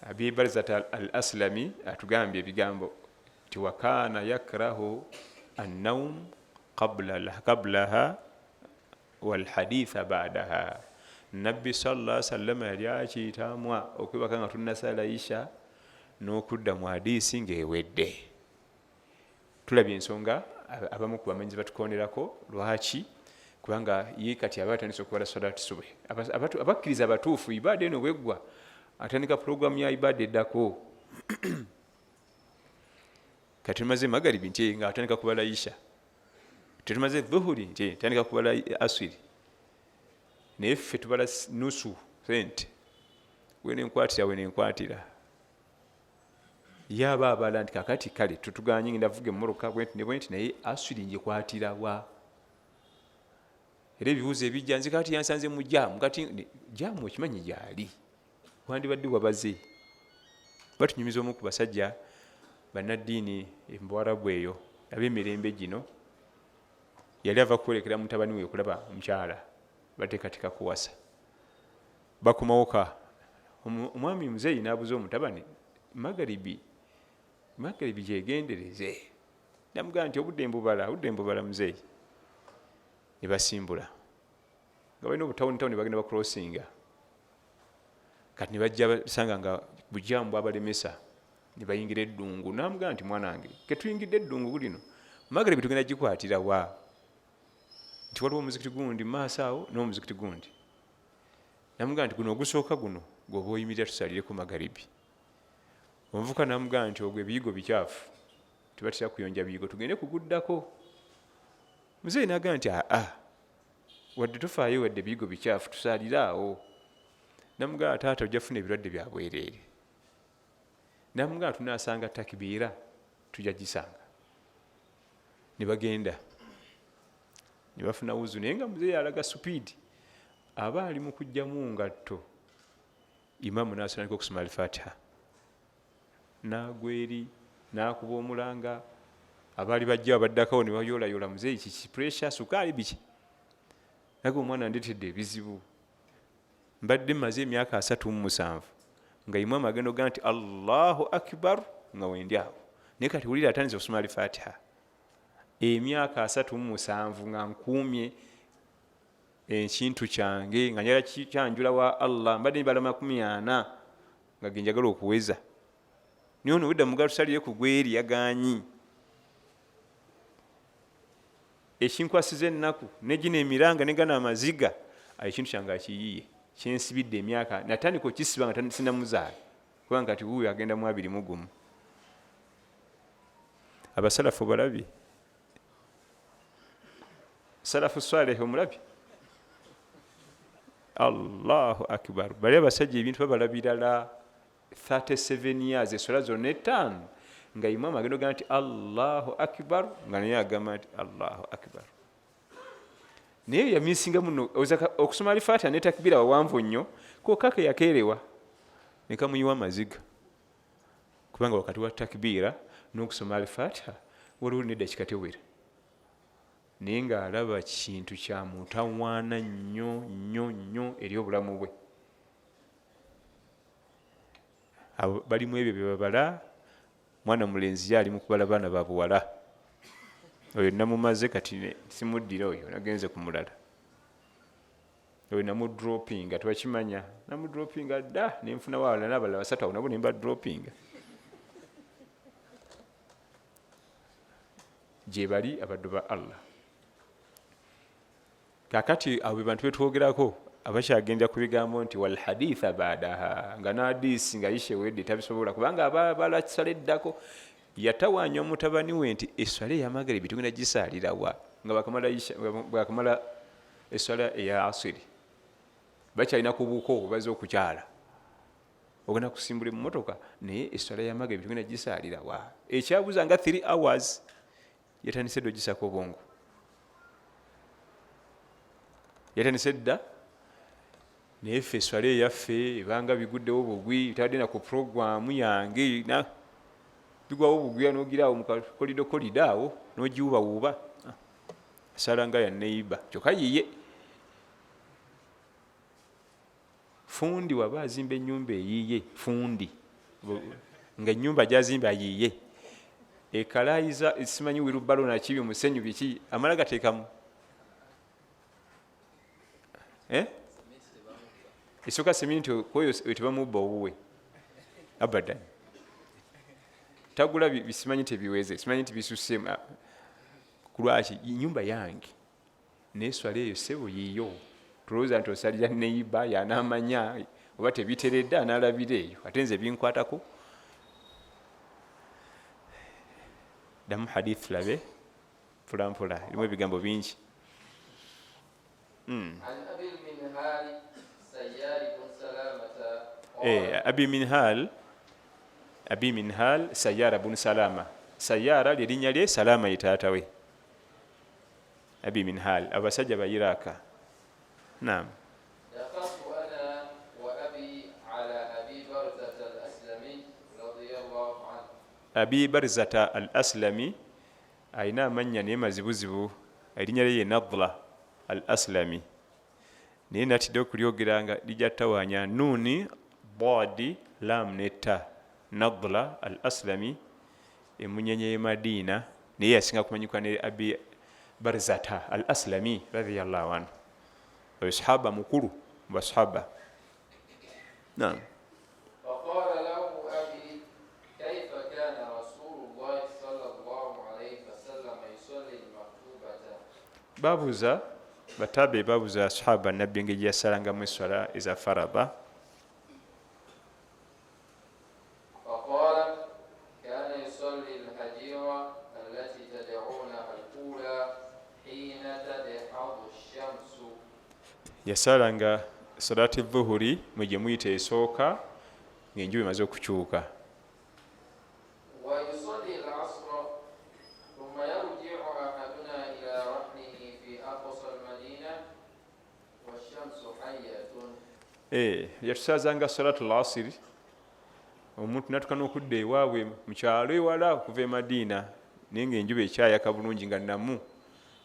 Abi Barzat al-Aslami atugambye ebigambo nti wakana yakrahu an-nawm qablaha walhaditha ba'daha. Nabbi sallallahu alaihi wasallam yali akiitamwa okwebaka nga tunnasala isha n'okudda mu hadiisi ng'ewedde. Tulabye ensonga abamu ku bamenyi batukonerako lwaki kubanga ye kati abatandise okukola salatu subuhi abakkiriza abatuufu ibaada eno bweggwa atandika programu ya ibaada eddako kati tumaze magaribi nti nga atandika kubala isha tumaze dhuhuri nti atandika kubala asiri naye ffe tubala nusu sente wenenkwatira yaba abala nti kakati kale tutuganye ngenda vuga emmoroka bwenti naye asiri ngikwatira wa era ebibuuzo ebijja nze kati yansanze mu jaamu kati jaamu okimanyi gyali wandibadde wabaze batunyumiza omu ku basajja bannaddiini embwarabu eyo ab'emirembe gino yali ava kukolekera mutabani we okulaba omukyala bateekateeka kuwasa bakomawoka omwami muzeeyi n'abuza omutabani magaribi gyegendereze namugamba nti obudde mbubala muzeeyi ne basimbula nga balina obutawuni bagenda bakulosinga kati ne bajja basanga nga bujjamu bwabalemesa ne bayingira eddungu namugamba nti mwanange ketuyingidde eddungu lino magaribi tugenda gikwatira wa nti waliwo omuzikiti gundi maaso awo n'omuzikiti gundi namugamba nti guno ogusooka guno gwoba oyimirira tusalireko magaribi omuvuka namugamba nti ogwo ebiyigo bikyafu tubatera kuyonja biyigo tugende kuguddako. Muzeeyi nagamba nti wadde tufaayo wadde ebiyigo bikyafu tusalire awo. Namugamba taata ojja funa ebirwadde bya bwereere. Namugamba tunasanga takibiira tujja gisanga. Ne bagenda ne bafuna wuzu naye nga muzeeyi alaga supiidi. Aba ali mu kujjamu ngatto imaamu n'asomeka okusoma al-Fatiha n'agwa eri n'akuba omulanga. Abaali bajja baddakawo ne bayoolayoola muzeeyi kiki puresha sukaali biki. Naga omwana ndeetedde ebizibu. Mbadde mmaze emyaka 37 nga imaamu agenda ogaa nti Allahu akbar nga wendi awo. Naye kati wulira atandise okusoma al-Fatiha. Emyaka 37 nga nkuumye ekintu kyange nga njala kyanjula wa Allah. Mbadde nibala 40 nga genjagala okuweza. Niyo ono wedda mugalo tusalire ku gweri yaganyi. Ekinkwasiza ennaku negina emiranga negana amaziga ekintu kyange akiyiye kyensibidde emyaka natandika okisiba nga sinamuzaala kubanga kati wuuyo agenda mu 21. Abasalafu balabi salafu swaleh omulabi. Allahu akbar. Bali abasajja ebintu babalabira la 37 years eswala zonna 5 nga imaamu agenda ogaa nti Allahu akbar nga naye agamba nti Allahu akbar. Naye yamisinga muno okusoma al-Fatiha ne takbira wawanvu nnyo kokake yakeerewa ne kamuyiwa amaziga kubanga wakati wa takbira n'okusoma al-Fatiha waliwo n'eddakiika tewera. Naye ng'alaba kintu kya mutawaana nnyo nnyo nnyo eri obulamu bwe. Balimu ebyo bye babala. Mwana mulenzi ali mu kubala baana ba buwala. Oyo namumaze kati simuddira oyo nagenze ku mulala. Oyo namudropinga twakimanya. Namudropinga dda nenfuna wala n'abalala 3 awo nabo ne mbadropinga. Gye bali abaddu ba Allah. Kakati abo bantu betwogerako abakyagenda ku bigambo nti wal haditha baadaha nga n'hadisi nga yishewedde tabisobola kubanga abala kisaleddako yatawaanya omutabani we nti eswala ey'amagribi tugenda gisaalira wa nga bakamala eswala eya asiri bakyalina ku buko baze okukyala ogenda kusimbula emmotoka naye eswala y'amagribi tugenda gisaalira wa ekyabuuza nga 3 hours yatandise dda ogisako obwongo. Yatandise dda naye ffe eswala eyaffe ebanga biguddewo bugwi tadde na ku programu yange bigwawo bugwi n'ogiraawo mu kolido awo n'ogiwubawuuba asala nga ya neiba kyokka yiye fundi waba azimba ennyumba eyiye fundi nga ennyumba gyazimba yiye ekalayiza simanyi wirubalo nakibi musenyu biki amala gateekamu esoka seminti kwoyo tebamubba owuwe abadan tagula bisimanyi tebiweze simanyi nti bisusse kulwaki nyumba yange neswala eyo sebo yiyo tulowooza nti osalira neiba yanamanya oba tebiteredde analabira eyo ate nze binkwatako. Damu hadith labe mpolampola erimu ebigambo bingi. Abi Minhal Sayyara bun Salama. Sayyara lyerinnya lye, Salama ye taata we. Abi Minhal abasajja ba Iraka. Naam.
دخلت أنا وأبي على أبي برزة الأسلمي رضي الله عنه.
Abi Barzata al-Aslami ayina amannya naye mazibuzibu erinnya lye Nadla al-Aslami naye natidde okulyogera nga lijja tawaanya nuuni bodi lam netta Nadla al-Aslami emunyenye ye Madina naye yasinga kumanyikwa ne Abi Barzata al-Aslami radiyallahu anhu oyo sahaba mukulu mu basahaba. Naam.
فقال له أبي كيف كان رسول الله صلى الله عليه وسلم يصلي المكتوبة.
Babuuza batabe babuuza sahaba nabbi engeri yasalangamu esswala eza faraba.
فقال
yasalanga salati dhuhuri mwe muyita esooka ng'enjuba emaze okukyuka.
ويصلي العصر ثم يرجع أحدنا إلى رحله في أقصى المدينة والشمس حية.
yatusazanga salatu lasiri omuntu natuka n'okudda ewaabwe mu kyalo ewala okuva e Madiina naye ng'enjuba ekyayaka bulungi nga namu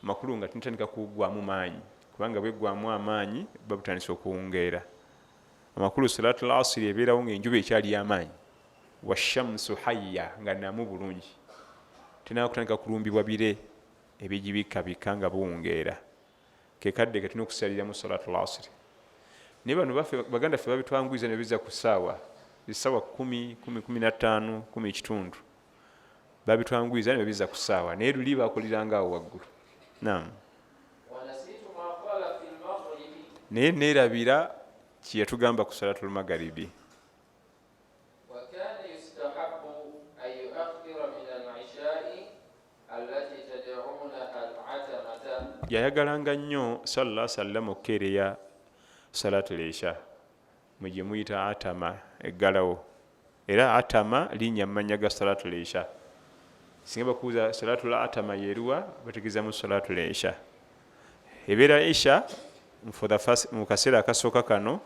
amakulu nga tunatandika kuggwamu maanyi kubanga bweggwamu amaanyi babutandisa okuwungeera. amakulu salatu lasiri ebeerawo ng'enjuba ekyali amaanyi washamsu hayya nga namu bulungi tenaba kutandika kulumbibwa bire ebigibikabika nga buwungeera kekadde ke tulina okusaliramu salatu lasiri. naye bano baganda ffe babitwanguiza ne biza ku ssaawa 10, 15, 10 kitundu babitwanguiza ne biza ku ssaawa naye luli bakuliranga awo waggulu. naam naye neerabira kyeyatugamba ku salatu lmagaribi. yayagalanga nnyo sallallahu alaihi wasallam okukeereya salatu lesha mwe gye muyita atama eggalawo era atama linnya mmanya ga salatu lesha. singa bakuuza salatu la atama yeruwa bategeeza mu salatu lesha. ebeera isha mu kaseera akasooka kano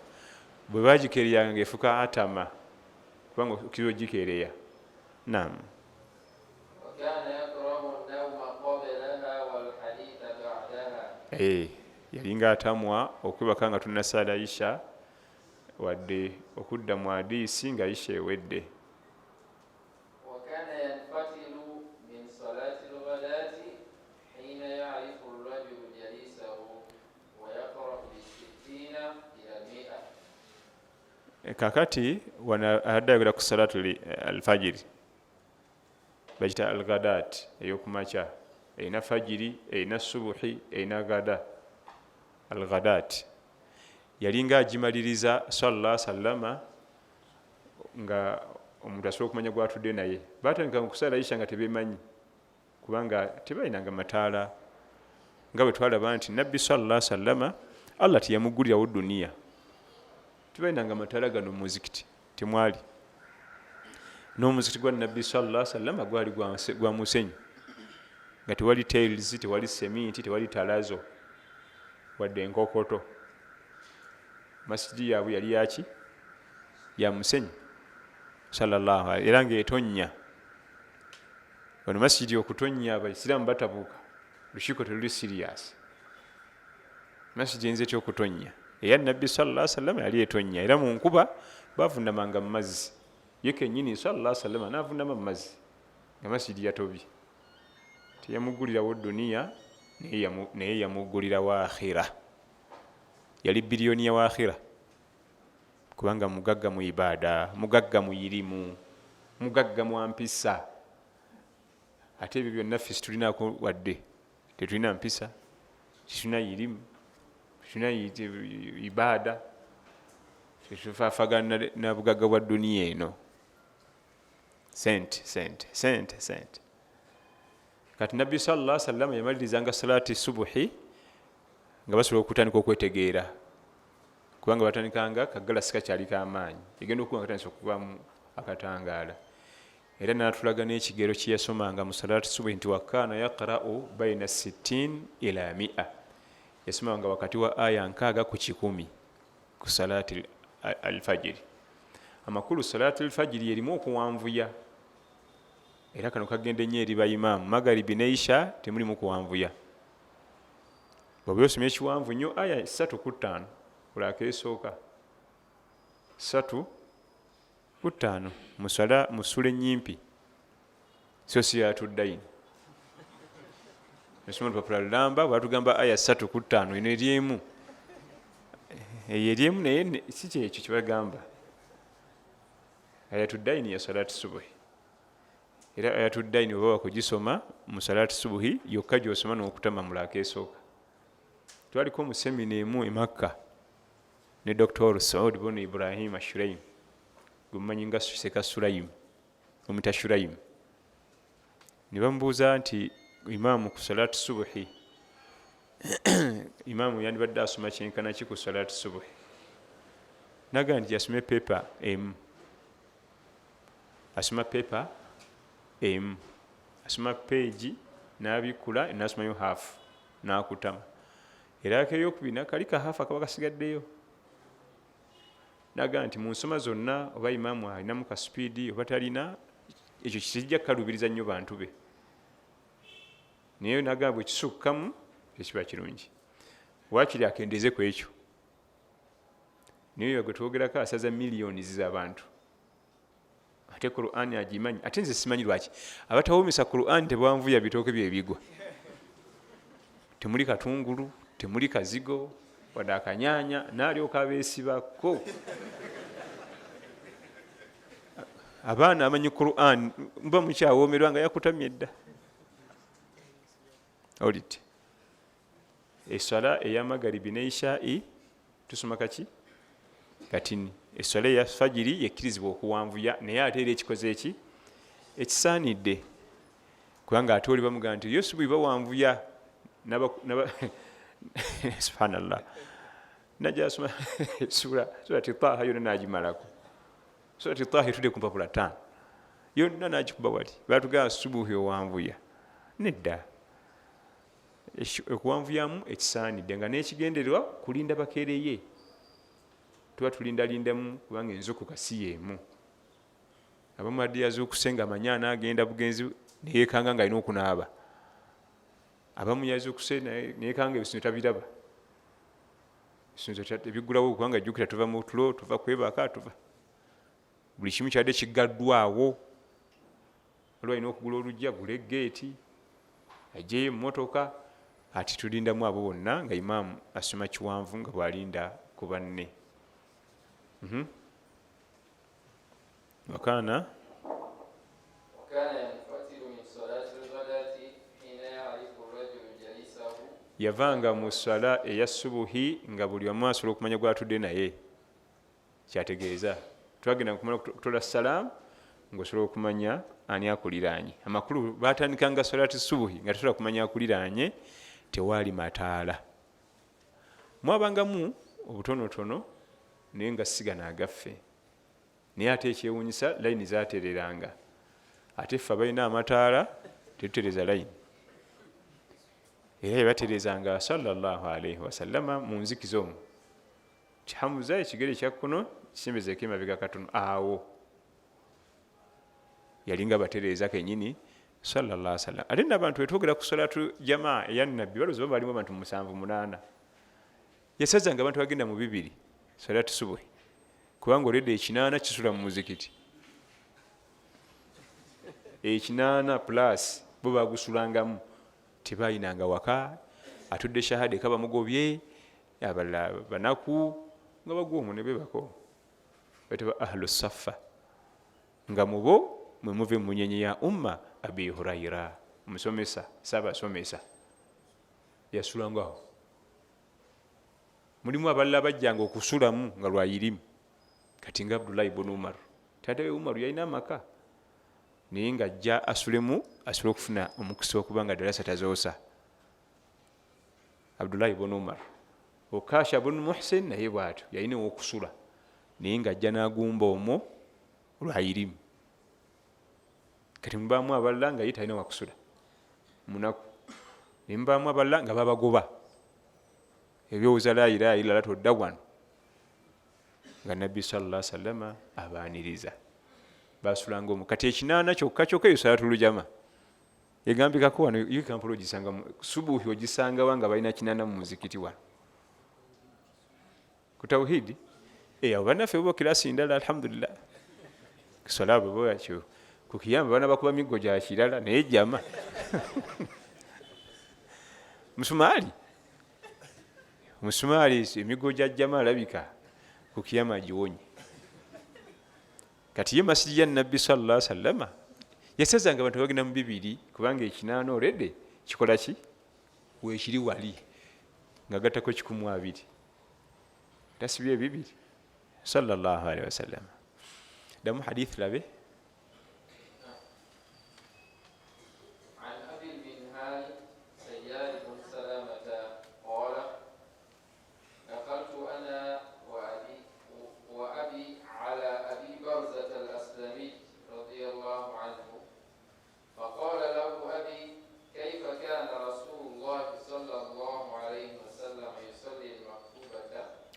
bwe bagikeereyanga ng'efuka atama kubanga okiriwo gikeereya. naam yalinga atamwa okwebaka nga tulina saala isha wadde okudda mu hadiisi nga isha ewedde. kakati wana adayogera ku salatu alfajiri bagita alghadat eyokumakya erina fajiri erina subuhi erina gada. alghadat yalinga agimaliriza sallallahu sallama nga omuntu asobola okumanya gwatudde naye batandika mukusala isha nga tebemanyi kubanga tebalinanga mataala nga bwe twalaba nti nabbi sallallahu sallama allah tiyamugulirawo duniya tebalinanga mataala gano mumuzikiti temwali n'omuzikiti gwa nabbi sallallahu sallama gwali gwa musenyu nga tewali tails tewali seminti tewali talazo wadde enkokoto. masjidi yaabwe yali yaki ya musenyu sallallahu alaihi era ng'etonnya. wano masjidi okutonnya abaisiraamu batabuuka lukiiko teluli serious. masjidi enze ekyokutonnya eya nabbi sallallahu alaihi wasallam yali etonnya era mu nkuba bavundamanga mu mazzi ye kennyini sallallahu alaihi wasallam n'avundama mu mazzi nga masjidi yatobye. teyamugulirawo duniya naye yamugulira wa akhira. yali biliyoniya wa akhira kubanga mugagga mu ibaada mugagga mu irimu mugagga mu mpisa. ate ebyo byonna ffe situlinako wadde tetulina mpisa tetulina irimu tetulina ibaada tetufaafagana na bugagga bwa duniya eno. sente kati nabbi sallallahu alaihi wasallam yamalirizanga salati subuhi nga basobola okutandika okwetegeera kubanga batandikanga kagalasi kakyali kamaanyi egenda okuba nga katandisa okubamu akatangaala. era natulaga n'ekigero kyeyasomanga mu salati subuhi nti wakana yaqra'u baina 60 ila 100 yasomanga wakati wa aya 6 ku 100 ku salati alfajiri. amakulu salati alfajiri erimu okuwanvuya era kano kagenda nnyo eri bayimaamu magaribi ne isha temulimu kuwanvuya. bw'oba osomye ekiwanvu nnyo aya 3:5 kulaka esooka 3:5 musula ennyimpi so siyatu dayini esoma olupapula lulamba bwatugamba aya 3:5 eno eryemu eryemu naye si kyekyo kyebagamba. ayatu dayini ya salati subuhi era ayatu dayini oba wakugisoma mu salati subuhi yokka gyosoma n'okutama mulaka esooka. twaliko mu semina emu e Makka ne Dr. Saud bono Ibrahim Ashuraim gumanyi nga Seka Sulaim omita Shuraim. ne bamubuuza nti imaamu ku salati subuhi imaamu yandibadde asoma kyenkana ki ku salaati subuhi, naga nti asome pepa emu, asoma pepa emu, asoma peegi n'abikula n'asomayo haafu n'akutama, era akeyokubina kali ka haafu akaba kasigaddeyo. Naga nti mu nsoma zonna oba imaamu alinamu ka sipiidi oba talina, ekyo kisijja kukalubiriza nnyo bantu be, naye naga bwe kisukkamu ekiba kirungi. Waakiri akendeeze ku ekyo, niyo gwe twogerako asaza miliyoni z'abantu, ate Qur'an agimanyi. Ate nze simanyi lwaki abatawomesa Qur'an tebanvuya bitooke bye bigwa, temuli katungulu, temuli kazigo wadde akanyanya, n'alyoka abeesibako. Abaana amanyi Qur'an mba mukyawoomerwa nga yakutamye dda. Olidde eswala ey'amagaribi n'ishai tusoma kaki katini. Eswala eya fajiri yekkirizibwa okuwanvuya, naye ate era ekikoze eki ekisaanidde, kubanga ate oli bamugaa nti yosubu bawanvuya subhanallah, najasoma surati Taha yonna nagimalako. Surati Taha etudde ku mpapula 5 yonna nagikuba wali, batugamba subuhi owanvuya nedda. Okuwanvuyamu ekisaanidde nga n'ekigendererwa kulinda bakereye, tuba tulindalindamu kubanga enzuku kasi yeemu. Abamu adde yazuukuse nga amanya anaagenda bugenzi neyekanga nga alina okunaaba, abamu yazuukuse neyekanga ebisinzo tabiraba, ebisinzo ebigulawo kubanga jjukira tuva mu tulo, tuva kwebaka, tuva buli kimu kyadde kiggaddwawo. Waliwo alina okugula olujja gule geeti ajjeyo emmotoka, ati tulindamu abo bonna nga imaamu asoma kiwanvu nga bwalinda ku banne. Wakana yavanga mu swala eya subuhi nga buli omu asobola okumanya gwatudde naye, kyategeeza twagenda kumala kutola salaamu ng'osobola okumanya ani akuliraanye. Amakulu batandikanga swalaati subuhi nga tosobola kumanya akuliraanye, tewaali mataala. Mwabangamu obutonotono naye nga sigana agaffe, naye ate ekyewuunyisa layini zaatereranga, ate ffe abalina amataala tetutereza layini. Era yabaterezanga sallallahu alaihi wasallama mu nzikiza omwo, kihamuza ekigere kyakkuno kisembezeeko emabega katono, awo yalinga batereza kennyini sallallahu alaihi wasallam. Ate n'abantu betwogera ku salatu jamaa eya nabbi balowooza balimu abantu 7-8, yasazanga abantu bagenda mu 2 salatu subuhi, kubanga olwedde 8 kisula mu muzikiti, 8 plus bo bagusulangamu, tebayinanga waka, atudde shahada ekaba mugobye, abalala banaku nga bagwa omwo ne bebako, bayitibwa ahlu saffa, nga mubo mwe muve mu nyenye ya umma Abi Huraira, musomesa saabasomesa yasulangawo. Mulimu abalala bajjanga okusulamu nga lwayirimu, kati nga Abdullahi ibn Umar. Taata we Umar yalina amaka, naye ng'ajja asulemu asobole okufuna omukisa okuba nga darasa tazoosa. Abdullahi ibn Umar. Okasha ibn Muhsin naye bw'atyo yalina okusula, naye ng'ajja n'agumba omwo lwayirimu. Kati mubaamu abalala nga ye talina wakusula munaku, ne mubaamu abalala nga babagoba ebyowuza la ilaha illallah todda wano, nga nabbi sallallahu alaihi wasallam abaaniriza. Basulanga omwo. Kati 8 kyokka eyo salatul jama egambikako wano, ye Kampala ogisanga subuhi ogisangawa nga balina 8 mu muzikiti wano ku tawhidi. Abo bannaffe bo kirasi ndala alhamdulillah, kusala abo bwakyo ku kiyamba bana bakuba migo gya kirala naye jama musumaali emigo gya jama alabika ku kiyama giwonye. Kati ye masjidi ya nabbi sallallahu alaihi wasallam yasazanga abantu bagenda mu 2 kubanga 8 olwedde kikola ki weekiri wali nga gattako 120 tasibye 2 sallallahu alaihi wasallam. Damu hadith labe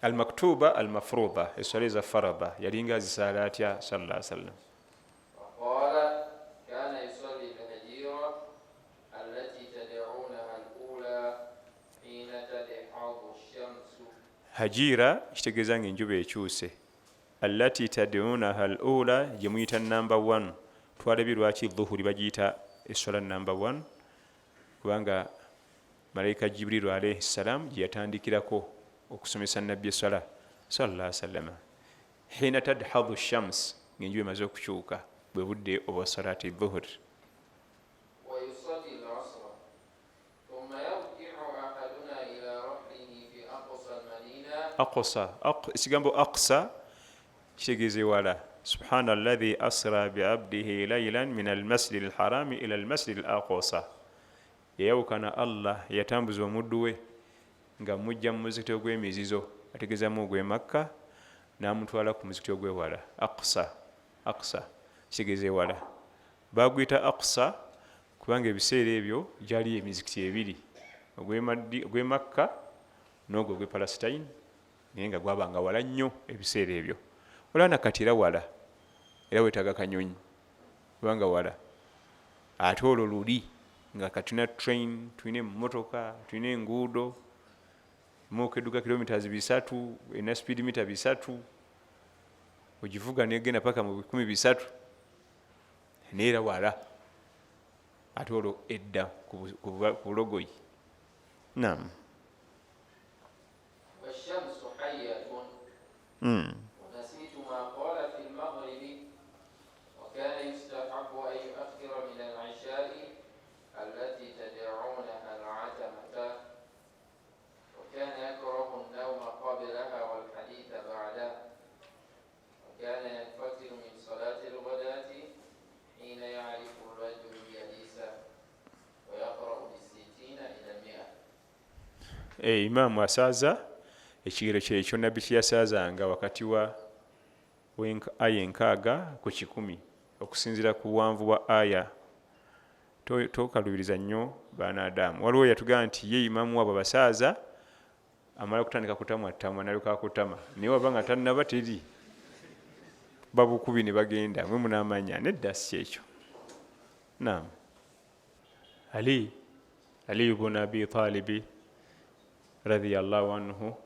almaktuba almafruda eswala eza farada yalinga azisala atya sallallahu alaihi wasallam
وقال كان يصلي الهجيرة التي تدعونها الأولى حين تدحض الشمس.
hajira kitegeeza ng'enjuba ekyuse allati tad'unaha al-ula gyemuyita number 1 twalabye lwaki dhuhuri bagiyita eswala number 1 kubanga malayika jibrilu alayhi salam gyeyatandikirako okusomesa nabbi eswala sallallahu alaihi wasallam hina tadhadu shams ng'enjuba emaze okukyuka bwe budde obwa salati dhuhur.
ويصلي العصر ثم يرجع أحدنا إلى رحله في أقصى المدينة.
ekigambo aqsa kitegeeza ewala subhana alladhi asra biabdihi laylan min almasjidi alharami ila almasjidi alaqsa yayawukana allah yatambuza omuddu we nga mujja mu muzikiti ogw'emizizo ategeezamu ogw'e makka n'amutwala ku muzikiti ogw'ewala aqsa kitegeeza ewala baguyita aqsa kubanga ebiseera ebyo gyali emizikiti ebiri ogw'e makka n'ogwo ogw'e palestine naye nga gwabanga wala nnyo ebiseera ebyo olana kati era wala era wetaaga kanyonyi kubanga wala ate olwo luli nga katuna train tulina emmotoka tulina enguudo mukedduka kilometers 3 ena speed meter 3 ogivuga negenda paka mu 13 neera wala ate olwo edda ku bulogoyi. Naam.
والشمس حية ونسيت ما قال في المغرب وكان يستحب أن يؤخر من العشاء التي تدعونها العتمة وكان يكره النوم قبلها والحديث بعدها وكان ينفتل من صلاة الغداة حين يعرف الرجل جليسه ويقرأ بالستين إلى 100.
Imaamu asaaza ekigero kyekyo nabbi kyeyasaazanga wakati wa aya 6 ku 100 okusinziira ku buwanvu bwa aya. Tokalubiriza nnyo baanaadamu. Waliwo yatugamba nti ye imaamu wabo basaaza amala kutandika kutamwa nalyoka akutama naye wabanga tannaba teri babukubi ne bagenda mwe munaamanya nedda si ekyo. Naam. Ali ibn Abi Talib radiyallahu anhu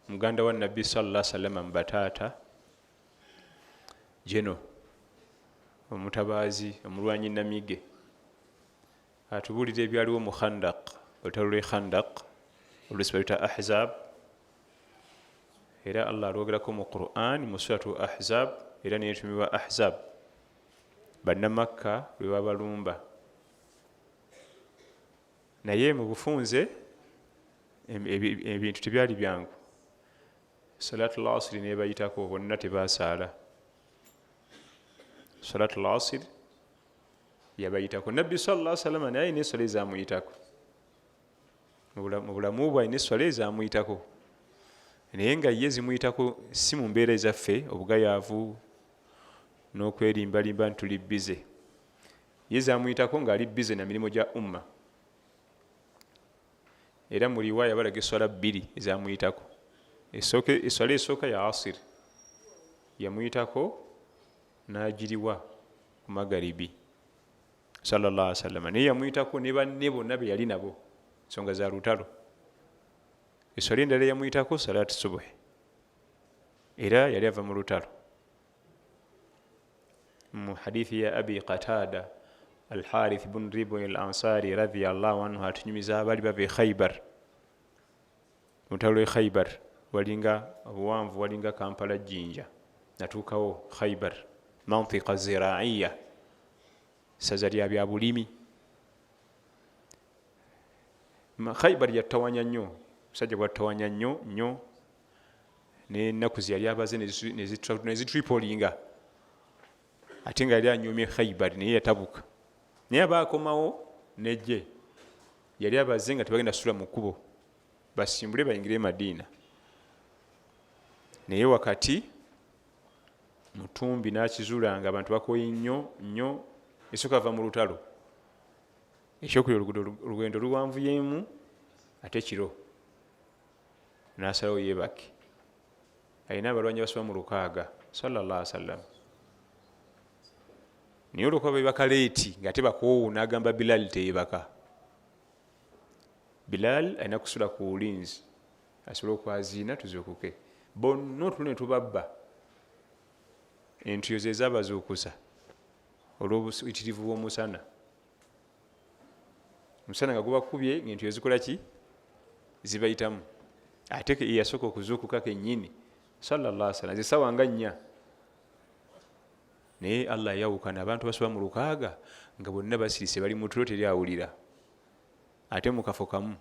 muganda wa nabbi sallallahu alaihi wasallam mbataata jeno omutabaazi omulwanyi namige atubulira ebyaliwo mu Khandaq olutalo lw'e Khandaq olusi bayita Ahzab era Allah alwogerako mu Qur'an mu suratu Ahzab era neyetuumibwa Ahzab bannamakka lwe babalumba naye mu bufunze ebintu tebyali byangu. Salatul asri nebayitako bonna tebasaala. Salatul asri yabayitako nabbi sallallahu alaihi wasallam naye n'esswala ezamuyitako mu bulamu bwe n'esswala ezamuyitako naye nga ye zimuyitako si mu mbeera ezaffe obugayaavu n'okwerimbalimba nti tuli bize. Ye zamuyitako ng'ali bize na mirimu gya umma era mu riwaaya balaga esswala 2 ezamuyitako. Esswala esooka ya asir yamuyitako n'agiriwa ku magaribi sallallahu alaihi wasallam naye yamuyitako ne banne bonna be yali nabo ensonga za lutalo. Esswala endala yamuyitako salaati subuhi era yali ava mu lutalo. Mu hadithi ya Abi Qatada Al-Harith ibn Rib'i al-Ansari radiyallahu anhu atunyumiza abali bava e Khaybar. Mu lutalo lw'e Khaybar walinga obuwanvu walinga Kampala jjinja natuukawo Khaybar mantiqa ziraiya saza lya bya bulimi. Khaybar yattawanya nnyo musajja bwattawanya nnyo n'ennaku ze yali abaze nezitripolinga ate nga yali anyumye Khaybar naye yatabuka naye abaakomawo nejje yali abaze nga tebagenda sula mu kkubo basimbule bayingire Madiina naye wakati mutumbi n'akizuula nga abantu bakoye nnyo esooka ava mu lutalo ekyokuli olugendo luwanvu yeemu ate kiro n'asalawo yeebake alina abalwanyi basoba mu 600 sallallahu alaihi wasallam. Naye olwokuba bebaka leeti nga tebakoowu n'agamba Bilal teyebaka. Bilal alina kusula ku bulinzi asobole okwaziina tuzuukuke. Bonna otulo ne tubabba entuyo ze zaabazuukusa olw'obuyitirivu bw'omusana. Omusana nga gubakubye ng'entuyo zikola ki? Zibayitamu. Ate yasooka okuzuukuka kennyini sallallahu alaihi wasallam zisawa nga 4. Naye Allah yawukana abantu basoba mu 600 nga bonna basirise bali mu tulo teri awulira ate mu kafo kamu.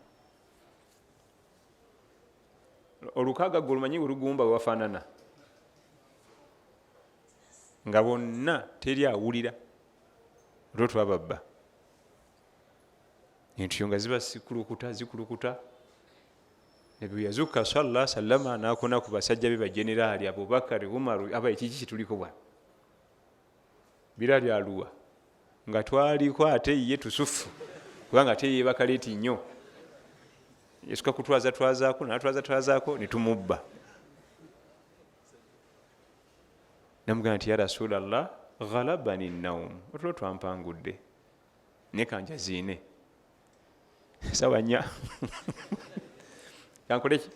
600 gulumanyi olugumba wafaanana nga bonna teri awulira olwo twababba entuyo nga ziba zikulukuta. Nebwe yazuuka sallallahu alaihi wasallam n'akona ku basajja be bajenerali Abubakar, Umar, aba ekiki kituliko bwa Bilal aluwa nga twaliko ate ye tusufu kubanga ate yebaka leeti nnyo yesuka kutwazaako n'atwazaako ne tumubba. Namugamba nti ya Rasulallah ghalabani nnawm, otulo twampangudde ne kanja ziine sawa 4 kankole ki?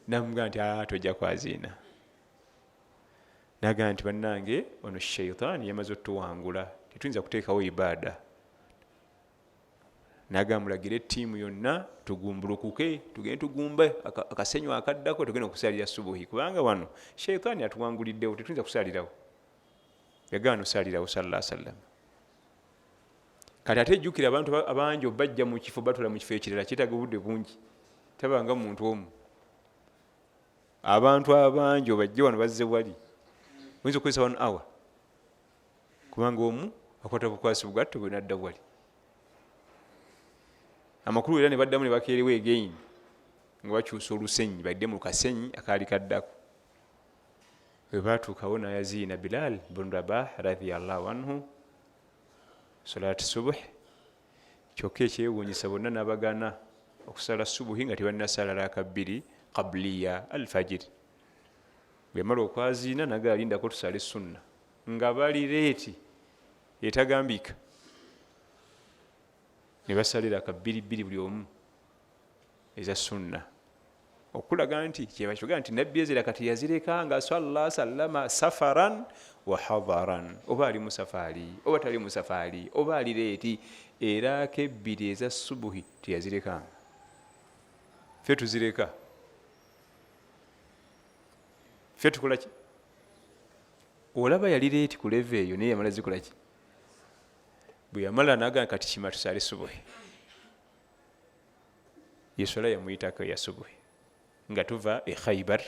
Namugamba nti tojja kwaziina. Nagamba nti bannange ono sheitaani yamaze otuwangula tetuyinza kuteekawo ibaada. Nagamba mulagire ttiimu yonna tugumbulukuke tugende tugumbe akasenyu akaddako tugende okusalira subuhi kubanga wano sheitaani atuwanguliddewo tetuyinza kusalirawo. Yagamba nosalirawo sallallahu alaihi wasallam. Kati ate ejjukira abantu abangi obajja mu kifo batula mu kifo ekirala kyetaaga obudde bungi tabanga muntu omu. Abantu abangi obajje wano bazze wali oyinza okukozesa 1 hour kubanga omu akwata bukwasi bugatto bwe nadda wali. Amakulu era ne baddamu ne bakeerewo again nga bakyusa olusenyi badde mu kasenyi akaali kaddako. Bwe baatuukawo n'ayaziina Bilal bin Rabah radhiyallahu anhu salaati subuh. Kyokka ekyewuunyisa bonna n'abagana okusala subuhi nga tebalina sala raka 2 qabliya alfajiri. Bwe mala okwaziina naga alindako tusale sunna nga bali leeti etagambika ne basalira ka 2 buli omu eza sunna okulaga nti kyebakiga nti nabbi ezira kati yazireka nga sallallahu sallama safaran wa hadaran, oba ali musafari oba tali musafari oba ali leeti era ke 2 eza subuhi teyazireka. Ffe tuzireka. Ffe tukola ki? Olaba yali leeti ku leve eyo naye yamala zikola ki? Bwe yamala naga kati kima tusale subuhi. Yesola yamuyitako ya subuhi nga tuva e Khaybar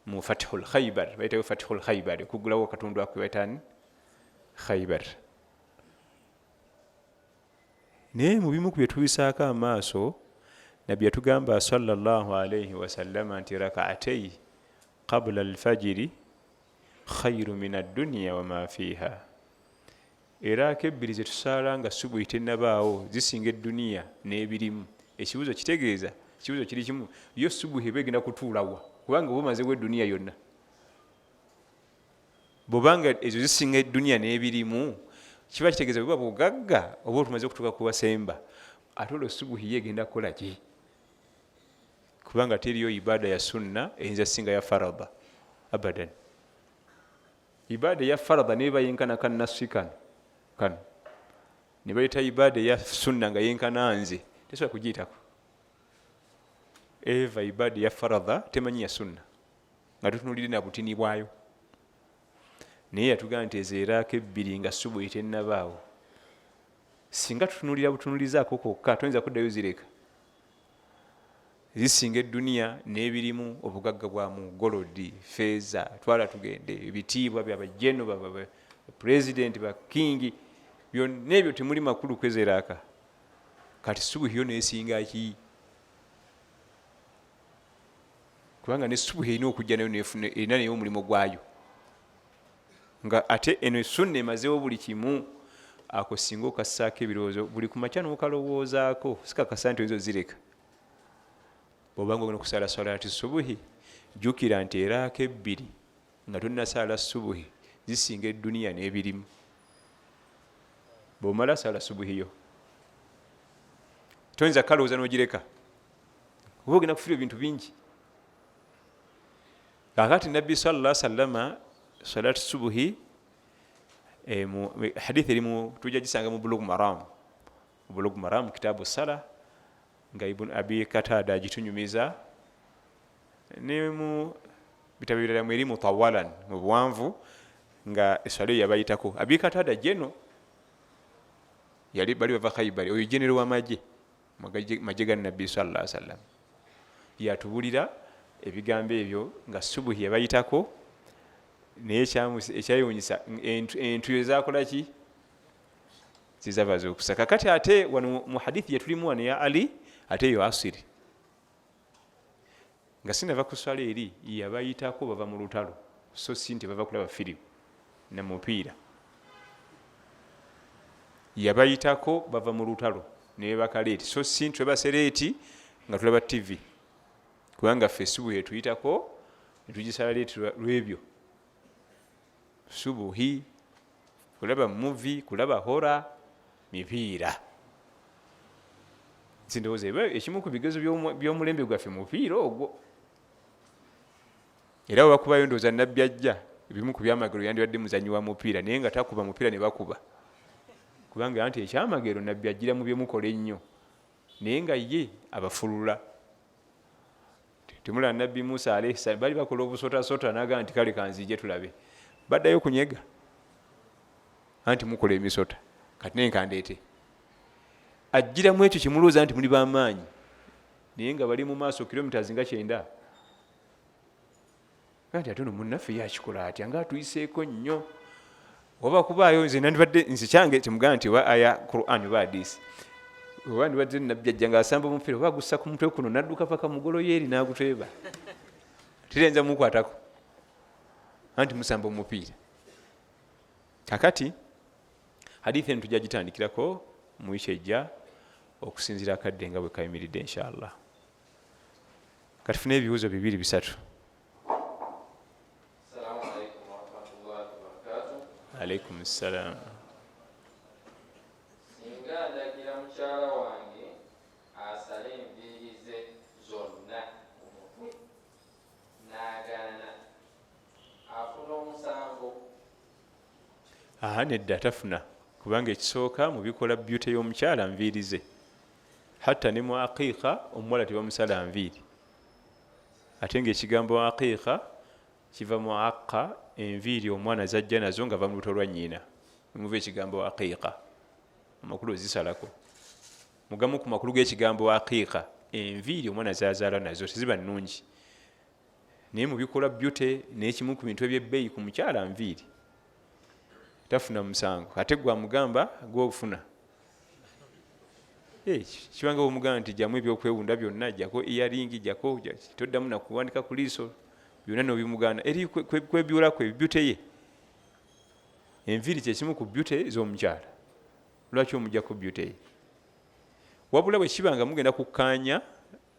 mu Fathul Khaybar, bayitawo Fathul Khaybar okugulawo katundu ako bayitani Khaybar. Naye mu bimu ku bye tubisaako amaaso nabbi yatugamba sallallahu alaihi wasallam nti rak'atay qabla alfajiri khayru min ad-dunya wa ma fiha. Era ke 2 ze tusala nga subuhi tennabaawo zisinga eduniya n'ebirimu. Ekibuzo kitegeeza kibuzo kiri kimu yo subuhi begenda kutuulawa kubanga bumazewo eduniya yonna. Bobanga ezo zisinga eduniya n'ebirimu kiba kitegeeza bwe bugagga oba tumaze okutuuka ku wasemba ate olwo subuhi yegenda kukola ki? Kubanga teriyo ibaada ya sunna eyinza singa ya farada abadan. Ibaada ya farada neba yenkana kannasi kano ne bayita ibaada ya sunna nga yenkana nze tesobola kugiyitako. Eva ibaada ya farada temanyi ya sunna nga tutunulire na butini bwayo. Naye yatugamba nti ezeerako 2 nga subuhi tennabaawo singa tutunulira butunulizaako kokka toyinza kuddayo zireka. Zisinga eduniya n'ebirimu obugagga bwa mu golodi feeza twala tugende ebitiibwa byabajeno baba president ba kingi byonna ebyo temuli makulu kwezeraka. Kati subuhi yo nesinga ki? Kubanga ne subuhi erina okujja nayo nefuna erina nayo omulimu gwayo nga ate eno sunna emazeewo buli kimu. Ako singa okassaako ebirowoozo buli ku makya n'okalowoozaako sikakasa nti oyinza ozireka. Bw'obanga ogenda okusala salaati subuhi jjukira nti eraako ebbiri nga tonnasaala subuhi zisinga edduniya n'ebirimu. bw'omala saala subuhiyo toyinza kalowooza n'ogireka oba ogenda kufiira ebintu bingi. kakati nabbi sallallahu alaihi wasallama salatu subuhi hadithi erimu tujja gisanga mu Bulugh Maram kitaabu sala nga Ibn Abi Katada agitunyumiza ne mu bitabo birala mu eri mutawalan mu buwanvu nga eswala eyo yabayitako. Abi Katada jeno yali bali bava Khaybari, oyo jenero w'amagye magye ga nabbi sallallahu alaihi wasallam yatubulira ebigambo ebyo nga subuhi yabayitako naye ekyayewunyisa entuyo zakola ki zizaba zokusa. kakati ate wano mu hadithi yetulimu wano ya Ali ate yo asiri nga sinava ku swala eri yabayitako bava mu lutalo so si nti bava kulaba firimu na mupiira. Yabayitako bava mu lutalo ne bakaleeti so si nti basereeti nga tulaba TV kubanga Facebook yetuyitako netugisala leeti lwebyo subuhi kulaba movie kulaba horror mipiira. Sindowooza ekimu ku bigezo by'omulembe gwaffe mupiira ogwo era wakubayo ndowooza nabbi ajja ebimu ku byamagero yandibadde muzanyi wa mupiira naye nga takuba mupiira ne bakuba kubanga anti ekyamagero nabbi ajjira mu byemukola ennyo naye nga ye abafulula. Temula nabbi Musa alayhi salaam bali bakola obusotasota naga nti kale kanzije tulabe baddayo kunyega anti mukola emisota kati nenkandeete ajjira mu ekyo kimulooza nti muli bamaanyi naye nga bali mu maaso kilomita zinga 9 kanti ate ono munnaffe yakikola atya nga atuyiseeko nnyo oba kubaayo nze nandibadde nze kyange temugaa nti oba aya Quran oba hadisi oba ndibadde nabbi ajja nga asamba omupiira oba gussa ku mutwe kuno nadduka paka mugolo yeeri n'agutweba tirenza mukwatako anti musamba omupiira. kakati hadithi eno tujja gitandikirako mu wiki ejja okusinziira akadde nga bwe kayimiridde inshallah. kati funa ebibuuzo 2-3. Alaikum salam.
Singa ndagira mukyala wange asale enviiri ze zonna ku mutwe n'agaana afuna omusango?
Nedda tafuna kubanga ekisooka mu bikola byute y'omukyala nviiri ze hatta ne mu aqiiqa omuwala tebamusala nviiri ate ng'ekigambo aqiiqa kiva mu aqqa enviiri omwana zajja nazo nga va mu luto lwa nnyina muva ekigambo aqiiqa amakulu ozisalako mugamu ku makulu g'ekigambo aqiiqa enviiri omwana zazaala nazo teziba nnungi naye mu bikola byute n'ekimu ku bintu ebyebbeeyi ku mukyala nviiri tafuna musango ate gwamugamba gwofuna kibanga omugamba nti jjamu ebyokwewunda byonna jjako eyaringi jjako toddamu nakuwandika ku liiso byonna nobimugaana eri kwebyulako ebyute ye. Enviiri kyekimu ku byute z'omukyala lwaki omujjako byute ye wabula bwe kiba nga mugenda kukkaanya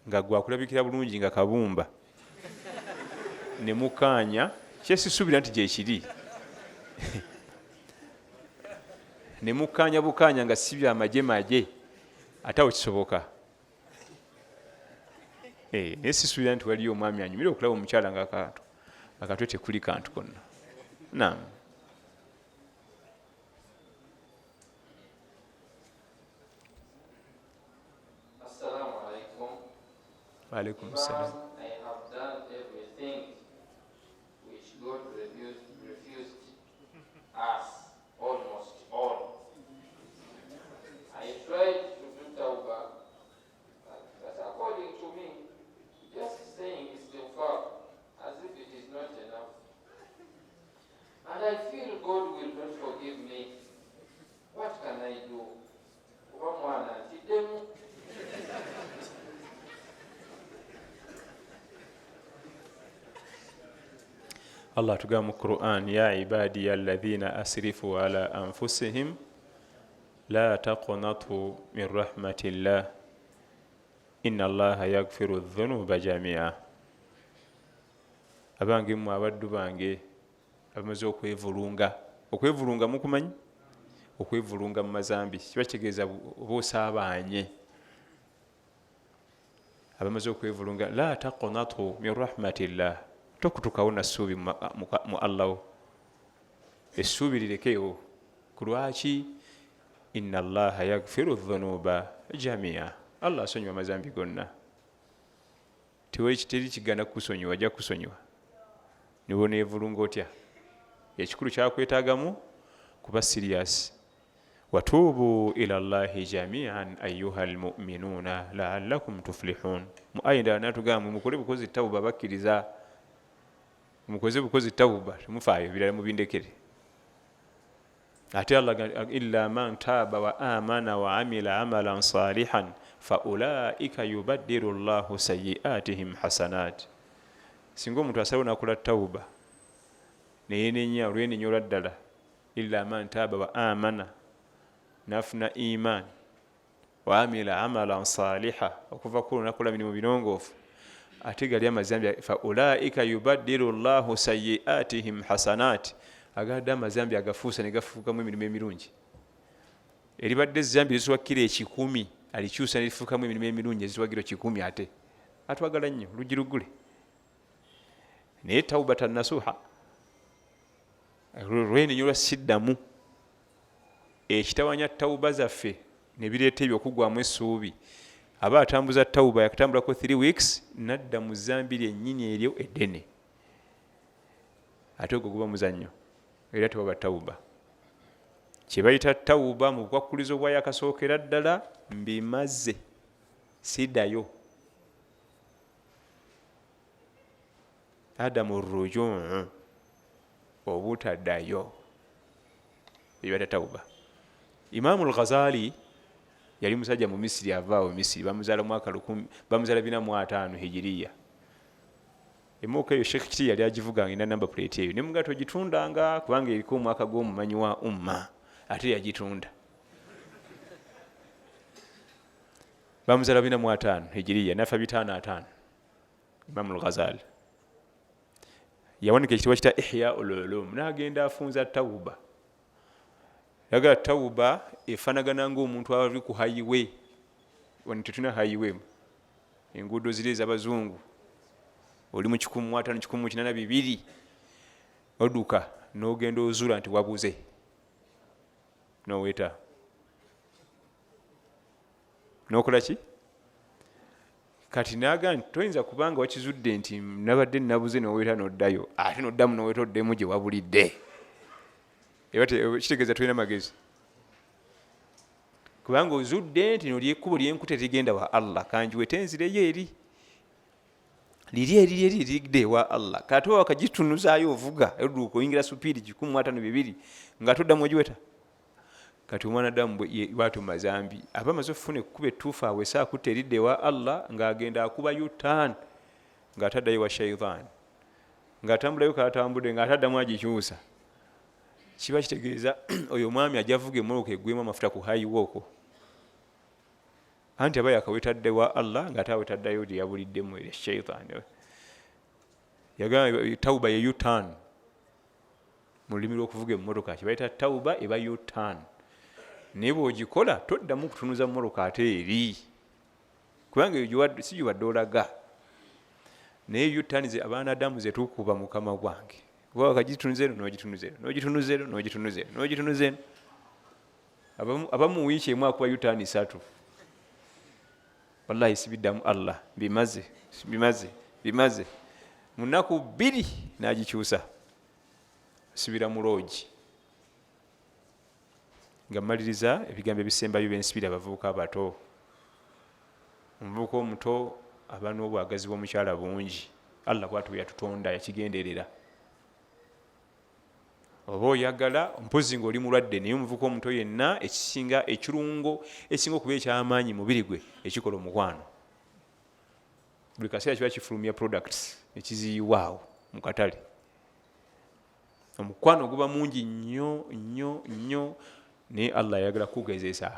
nga gwakulabikira bulungi nga kabumba ne mukkaanya kyesisuubira nti gyekiri ne mukkaanya bukkaanya nga si byamagye ate awo kisoboka. Naye sisuubira nti waliyo omwami anyumire okulaba omukyala nga akatwe tekuli kantu konna. Naam.
Assalamu alaikum.
Wa alaikum salam.
I have done everything which God refused us, almost all. I tried to do tawbah, but according to me, just saying istighfar as if it is not enough. And I feel God will not forgive me. What can I do?
Allah tugamba mu Quran ya ibadiya alladhina asrifu ala anfusihim la taqnatu min rahmatillah inna Allaha yaghfiru dhunuba jami'a. abange mu abaddu bange abamaze okwevulunga mukumanyi okwevulunga mu mazambi kiba kitegeeza boosaabanye abamaze okwevulunga la taqnatu min rahmatillah tokutukawo nassuubi mu allahu essuubi lirekeyo kulwaki inna allaha yaghfiru dhunuba jamia allah asonyiwa amazambi gonna teri kigana kukusonyiwa ajja kukusonyiwa niwo neevulunga otya ekikulu kyakwetaagamu kuba sirias watuubu ila llahi jamian ayuha almuminuna laallakum tuflihun mu aya endala natugamba mukole bukozi tawuba bakkiriza mukoze bukozi tawuba temufaayo birala mubindekere ate allah illa man taaba wa amana wa amila amalan salihan faulaika yubaddiru llahu sayiatihim hasanat singa omuntu asalawo nakola tawuba neyenenya olwenenya olwa ddala illa man taaba wa amana nafuna iman wa amila amalan saliha okuva kulo nakola mirimu birongoofu ate gali amazambi faulaika yubaddiru llahu sayiatihim hasanat agadde amazambi agafuusa negafuukamu emirimu emirungi eribadde ezambi liziwakkira 100 alikyusa nelifuukamu emirimu emirungi eziwagira 100 ate atwagala nnyo luggi luggule naye taubatan nasuha lwenenyo lwa siddamu ekitawanya tawuba zaffe nebireeta ebyo okugwamu essuubi aba atambuza tawuba yakatambulako 3 weeks nadda mu zambi lyennyini eryo eddene ate ogwo guba muzannyo era tewaba tawuba kyebayita tawuba mu bukwakulizo bwa yakasookera ddala mbimaze siddayo adamu rujuu obutaddayo bibata tawuba Imaamu al-Ghazali yali musajja mu Misiri avaawo Misiri bamuzaala mwaka 405 hijiriya emoka eyo Sheikh Kiti yali agivuganga ina number plate eyo nemugato gitundanga kubanga eriko omwaka gw'omumanyi wa umma ate yagitunda bamuzaala 405 hijiriya nafa 505 Imaamu al-Ghazali yawanika ekitibwa kita Ihya ul-Ulum n'agenda afunza tawuba yaga tawuba efanagana ng'omuntu ali ku highway wano tetuna highway enguudo ziri ez'abazungu oli mu 1582 oduka n'ogenda ozula nti wabuze noweta nokola ki kati naga nti toyinza kubanga wakizudde nti nabadde nabuze noweta noddayo ate noddamu noweta oddemu gye wabulidde kitegeeza tulina magezi kubanga ozudde nti nolyekkubo lyenkute ligenda wa allah kanjiwe tenzireyo eri liri ligde wa allah kati oba wakagitunuzaayo ovuga oduuka oyingira supiidi 152 nga toddamu ogiweta kati omwana ddamu bwatu mazambi aba amaze okufuna ekkuba ettuufu awo esaakutte eridde wa allah ng'agenda akuba yutaan ng'ataddayo wa shaitan ng'atambulayo kaatambudde ng'ataddamu agikyusa kiba kitegeeza oyo mwami ajavuga emmoloka eggwemu amafuta ku hayiwa okwo anti aba yakawetadde wa allah ng'ate awetaddayo gye yabuliddemu eri shaitan yagamba tawuba ye yutaan mu lulimi lw'okuvuga emmotoka kibayita tawuba eba yutaan naye bw'ogikola toddamu kutunuza mmoloka ate eri kubanga eyo si giwadde olaga naye yutaan ze abaana adamu ze tukuba mukama gwange kuba wakagitunuzero n'ogitunuzero abamu wiiki emu akuba yutaan 3 wallahi sibiddamu allah bimaze mu nnaku 2 n'agikyusa sibira mu loogi nga mmaliriza ebigambo ebisembayo bensibira abavubuka abato omuvubuka omuto aba n'obwagazi bw'omukyala bungi allah bwatu bwe yatutonda yakigenderera oba oyagala mpozi ng'oli mulwadde naye omuvubuka omuto yenna ekirungo ekisinga okuba ekyamaanyi mubiri gwe ekikola omukwano buli kaseera kiba kifulumya products ekiziyiwaawo mu katale omukwano guba mungi nnyo naye allah ayagala kugezesa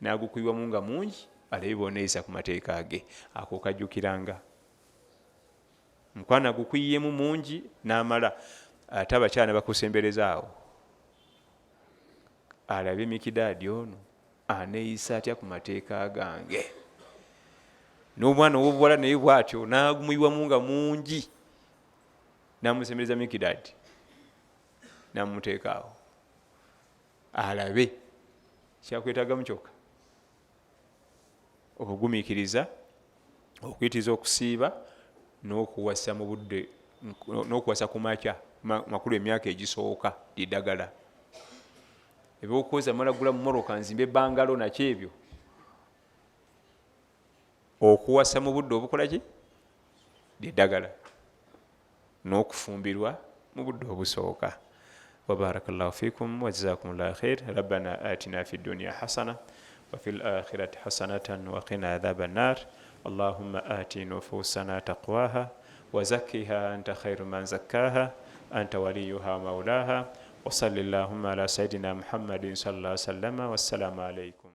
n'agukubibwamu nga mungi alabe boneeyisa ku mateeka ge ako kajjukiranga Mukwana gukwiyemu mungi n'amala ate abakyala bakusemberezaawo alabye Mikidaadi ono aneeyisa atya ku mateeka gange. N'omwana ow'obuwala naye bw'atyo n'agumuyiwamu nga mungi n'amusembereza Mikidaadi n'amuteekaawo alabe kyakwetagamu kyokka okugumiikiriza, okuyitiriza okusiiba n'okuwasa mu budde, n'okuwasa ku makya makulu emyaka egisooka liddagala. Ebyokwoza malagula mu moroka nzimbe bangalo nakyo ebyo okuwasa mu budde obukola ki liddagala, n'okufumbirwa mu budde obusooka. Wabarakallahu fikum wa jazakumullahu khair. Rabbana atina fid dunya hasana wa fil akhirati hasanatan wa qina adhaban nar. Allahumma ati nufusana taqwaha wa zakkiha anta khairu man zakkaha anta waliyuha maulaha wa salli Allahumma ala sayidina Muhammadin sallallahu alaihi wasallam. Wassalamu alaikum.